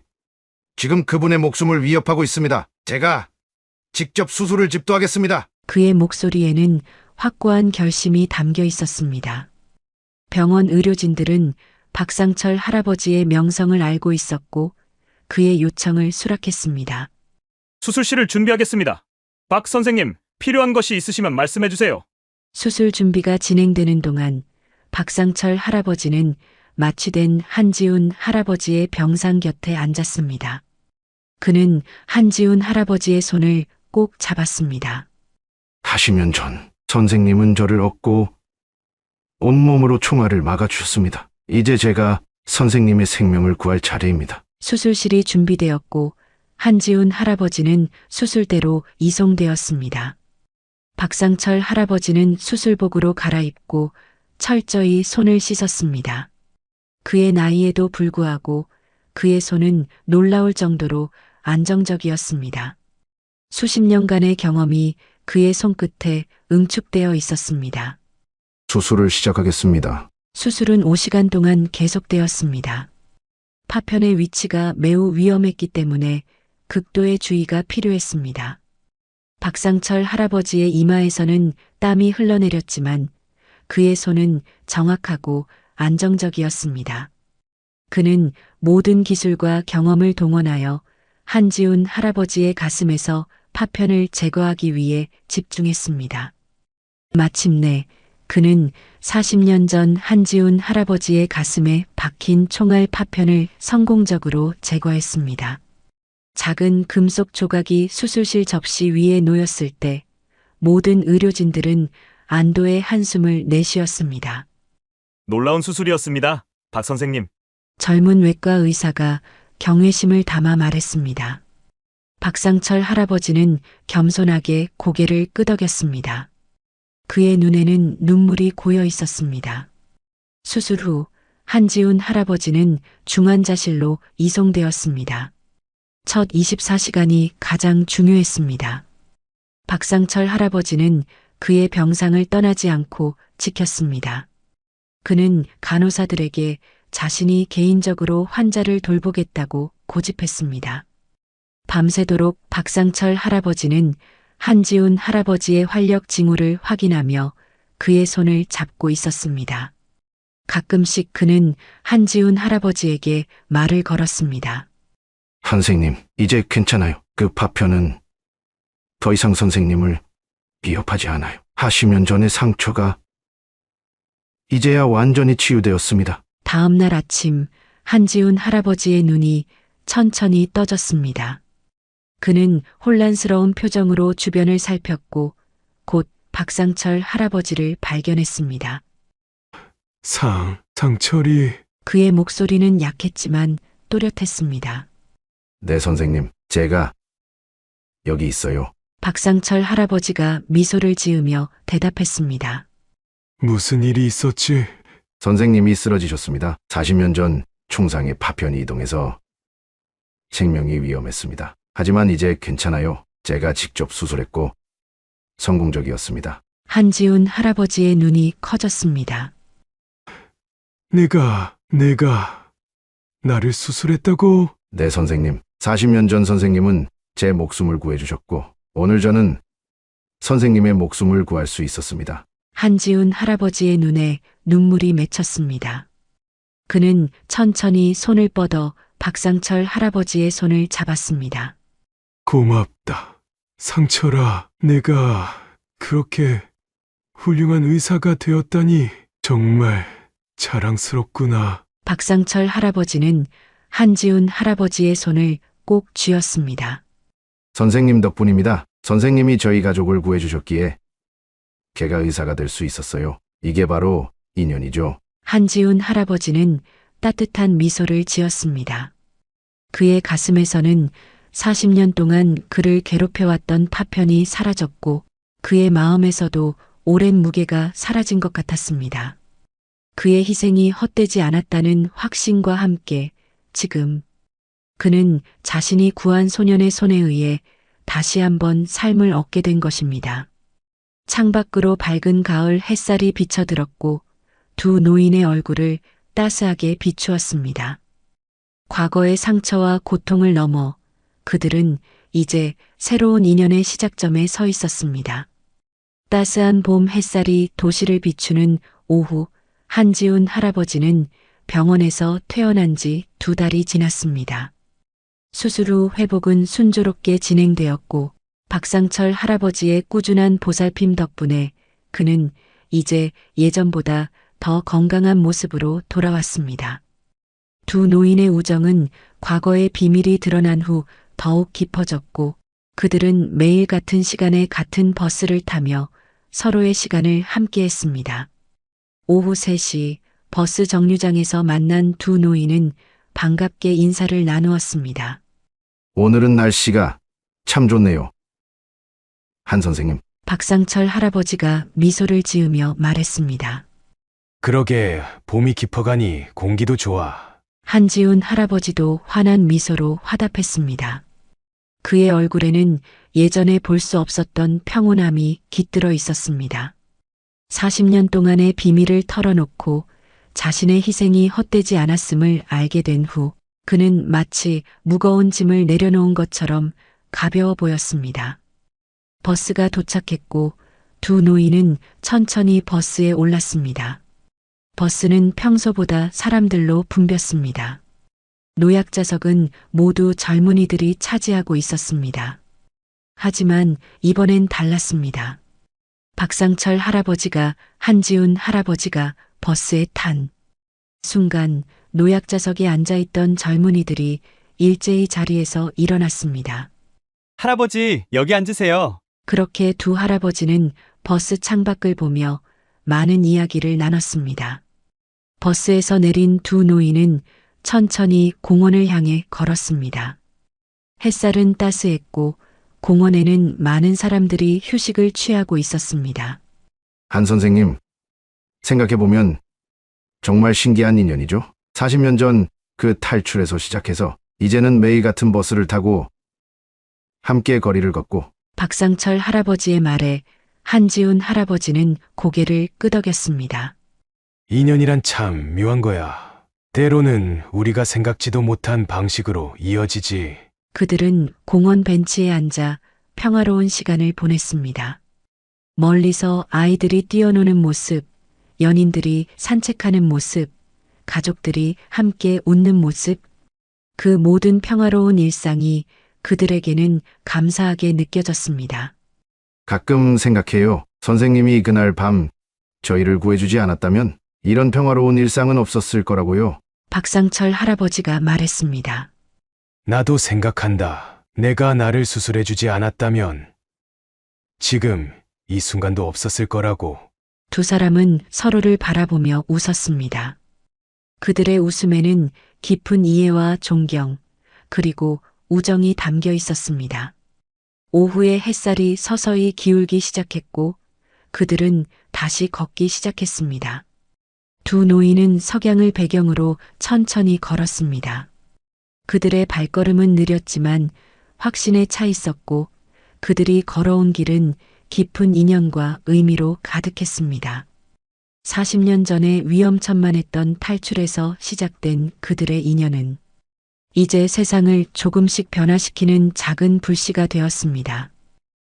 지금 그분의 목숨을 위협하고 있습니다. 제가 직접 수술을 집도하겠습니다. 그의 목소리에는 확고한 결심이 담겨 있었습니다. 병원 의료진들은 박상철 할아버지의 명성을 알고 있었고 그의 요청을 수락했습니다. 수술실을 준비하겠습니다. 박 선생님, 필요한 것이 있으시면 말씀해 주세요. 수술 준비가 진행되는 동안 박상철 할아버지는 마취된 한지훈 할아버지의 병상 곁에 앉았습니다. 그는 한지훈 할아버지의 손을 꼭 잡았습니다. 40년 전 선생님은 저를 얻고 온몸으로 총알을 막아주셨습니다. 이제 제가 선생님의 생명을 구할 차례입니다. 수술실이 준비되었고 한지훈 할아버지는 수술대로 이송되었습니다. 박상철 할아버지는 수술복으로 갈아입고 철저히 손을 씻었습니다. 그의 나이에도 불구하고 그의 손은 놀라울 정도로 안정적이었습니다. 수십 년간의 경험이 그의 손끝에 응축되어 있었습니다. 수술을 시작하겠습니다. 수술은 5시간 동안 계속되었습니다. 파편의 위치가 매우 위험했기 때문에 극도의 주의가 필요했습니다. 박상철 할아버지의 이마에서는 땀이 흘러내렸지만 그의 손은 정확하고 안정적이었습니다. 그는 모든 기술과 경험을 동원하여 한지훈 할아버지의 가슴에서 파편을 제거하기 위해 집중했습니다. 마침내 그는 40년 전 한지훈 할아버지의 가슴에 박힌 총알 파편을 성공적으로 제거했습니다. 작은 금속 조각이 수술실 접시 위에 놓였을 때 모든 의료진들은 안도의 한숨을 내쉬었습니다. 놀라운 수술이었습니다. 박 선생님. 젊은 외과 의사가 경외심을 담아 말했습니다. 박상철 할아버지는 겸손하게 고개를 끄덕였습니다. 그의 눈에는 눈물이 고여 있었습니다. 수술 후 한지훈 할아버지는 중환자실로 이송되었습니다. 첫 24시간이 가장 중요했습니다. 박상철 할아버지는 그의 병상을 떠나지 않고 지켰습니다. 그는 간호사들에게 자신이 개인적으로 환자를 돌보겠다고 고집했습니다. 밤새도록 박상철 할아버지는 한지훈 할아버지의 활력 징후를 확인하며 그의 손을 잡고 있었습니다. 가끔씩 그는 한지훈 할아버지에게 말을 걸었습니다. 선생님, 이제 괜찮아요. 그 파편은 더 이상 선생님을 위협하지 않아요. 하시면 전의 상처가 이제야 완전히 치유되었습니다. 다음 날 아침 한지훈 할아버지의 눈이 천천히 떠졌습니다. 그는 혼란스러운 표정으로 주변을 살폈고 곧 박상철 할아버지를 발견했습니다. 상철이... 그의 목소리는 약했지만 또렷했습니다. 네, 선생님. 제가 여기 있어요. 박상철 할아버지가 미소를 지으며 대답했습니다. 무슨 일이 있었지? 선생님이 쓰러지셨습니다. 40년 전 총상의 파편이 이동해서 생명이 위험했습니다. 하지만 이제 괜찮아요. 제가 직접 수술했고 성공적이었습니다. 한지훈 할아버지의 눈이 커졌습니다. 내가 나를 수술했다고? 네, 선생님. 40년 전 선생님은 제 목숨을 구해주셨고 오늘 저는 선생님의 목숨을 구할 수 있었습니다. 한지훈 할아버지의 눈에 눈물이 맺혔습니다. 그는 천천히 손을 뻗어 박상철 할아버지의 손을 잡았습니다. 고맙다. 상철아, 내가 그렇게 훌륭한 의사가 되었다니 정말 자랑스럽구나. 박상철 할아버지는 한지훈 할아버지의 손을 꼭 쥐었습니다. 선생님 덕분입니다. 선생님이 저희 가족을 구해주셨기에 걔가 의사가 될 수 있었어요. 이게 바로 인연이죠. 한지훈 할아버지는 따뜻한 미소를 지었습니다. 그의 가슴에서는 40년 동안 그를 괴롭혀왔던 파편이 사라졌고 그의 마음에서도 오랜 무게가 사라진 것 같았습니다. 그의 희생이 헛되지 않았다는 확신과 함께 지금 그는 자신이 구한 소년의 손에 의해 다시 한번 삶을 얻게 된 것입니다. 창밖으로 밝은 가을 햇살이 비쳐들었고 두 노인의 얼굴을 따스하게 비추었습니다. 과거의 상처와 고통을 넘어 그들은 이제 새로운 인연의 시작점에 서 있었습니다. 따스한 봄 햇살이 도시를 비추는 오후, 한지훈 할아버지는 병원에서 퇴원한 지 2달이 지났습니다. 수술 후 회복은 순조롭게 진행되었고 박상철 할아버지의 꾸준한 보살핌 덕분에 그는 이제 예전보다 더 건강한 모습으로 돌아왔습니다. 두 노인의 우정은 과거의 비밀이 드러난 후 더욱 깊어졌고 그들은 매일 같은 시간에 같은 버스를 타며 서로의 시간을 함께했습니다. 오후 3시 버스 정류장에서 만난 두 노인은 반갑게 인사를 나누었습니다. 오늘은 날씨가 참 좋네요. 한 선생님. 박상철 할아버지가 미소를 지으며 말했습니다. 그러게 봄이 깊어가니 공기도 좋아. 한지훈 할아버지도 환한 미소로 화답했습니다. 그의 얼굴에는 예전에 볼 수 없었던 평온함이 깃들어 있었습니다. 40년 동안의 비밀을 털어놓고 자신의 희생이 헛되지 않았음을 알게 된 후 그는 마치 무거운 짐을 내려놓은 것처럼 가벼워 보였습니다. 버스가 도착했고 두 노인은 천천히 버스에 올랐습니다. 버스는 평소보다 사람들로 붐볐습니다. 노약자석은 모두 젊은이들이 차지하고 있었습니다. 하지만 이번엔 달랐습니다. 박상철 할아버지가 한지훈 할아버지가 버스에 탄 순간 노약자석에 앉아있던 젊은이들이 일제히 자리에서 일어났습니다. 할아버지, 여기 앉으세요. 그렇게 두 할아버지는 버스 창밖을 보며 많은 이야기를 나눴습니다. 버스에서 내린 두 노인은 천천히 공원을 향해 걸었습니다. 햇살은 따스했고 공원에는 많은 사람들이 휴식을 취하고 있었습니다. 한 선생님, 생각해보면 정말 신기한 인연이죠. 40년 전 그 탈출에서 시작해서 이제는 매일 같은 버스를 타고 함께 거리를 걷고 박상철 할아버지의 말에 한지훈 할아버지는 고개를 끄덕였습니다. 인연이란 참 묘한 거야. 때로는 우리가 생각지도 못한 방식으로 이어지지. 그들은 공원 벤치에 앉아 평화로운 시간을 보냈습니다. 멀리서 아이들이 뛰어노는 모습, 연인들이 산책하는 모습, 가족들이 함께 웃는 모습, 그 모든 평화로운 일상이 그들에게는 감사하게 느껴졌습니다. 가끔 생각해요. 선생님이 그날 밤 저희를 구해주지 않았다면 이런 평화로운 일상은 없었을 거라고요. 박상철 할아버지가 말했습니다. 나도 생각한다. 내가 나를 수술해주지 않았다면 지금 이 순간도 없었을 거라고. 두 사람은 서로를 바라보며 웃었습니다. 그들의 웃음에는 깊은 이해와 존경, 그리고 우정이 담겨 있었습니다. 오후에 햇살이 서서히 기울기 시작했고 그들은 다시 걷기 시작했습니다. 두 노인은 석양을 배경으로 천천히 걸었습니다. 그들의 발걸음은 느렸지만 확신에 차 있었고 그들이 걸어온 길은 깊은 인연과 의미로 가득했습니다. 40년 전에 위험천만했던 탈출에서 시작된 그들의 인연은 이제 세상을 조금씩 변화시키는 작은 불씨가 되었습니다.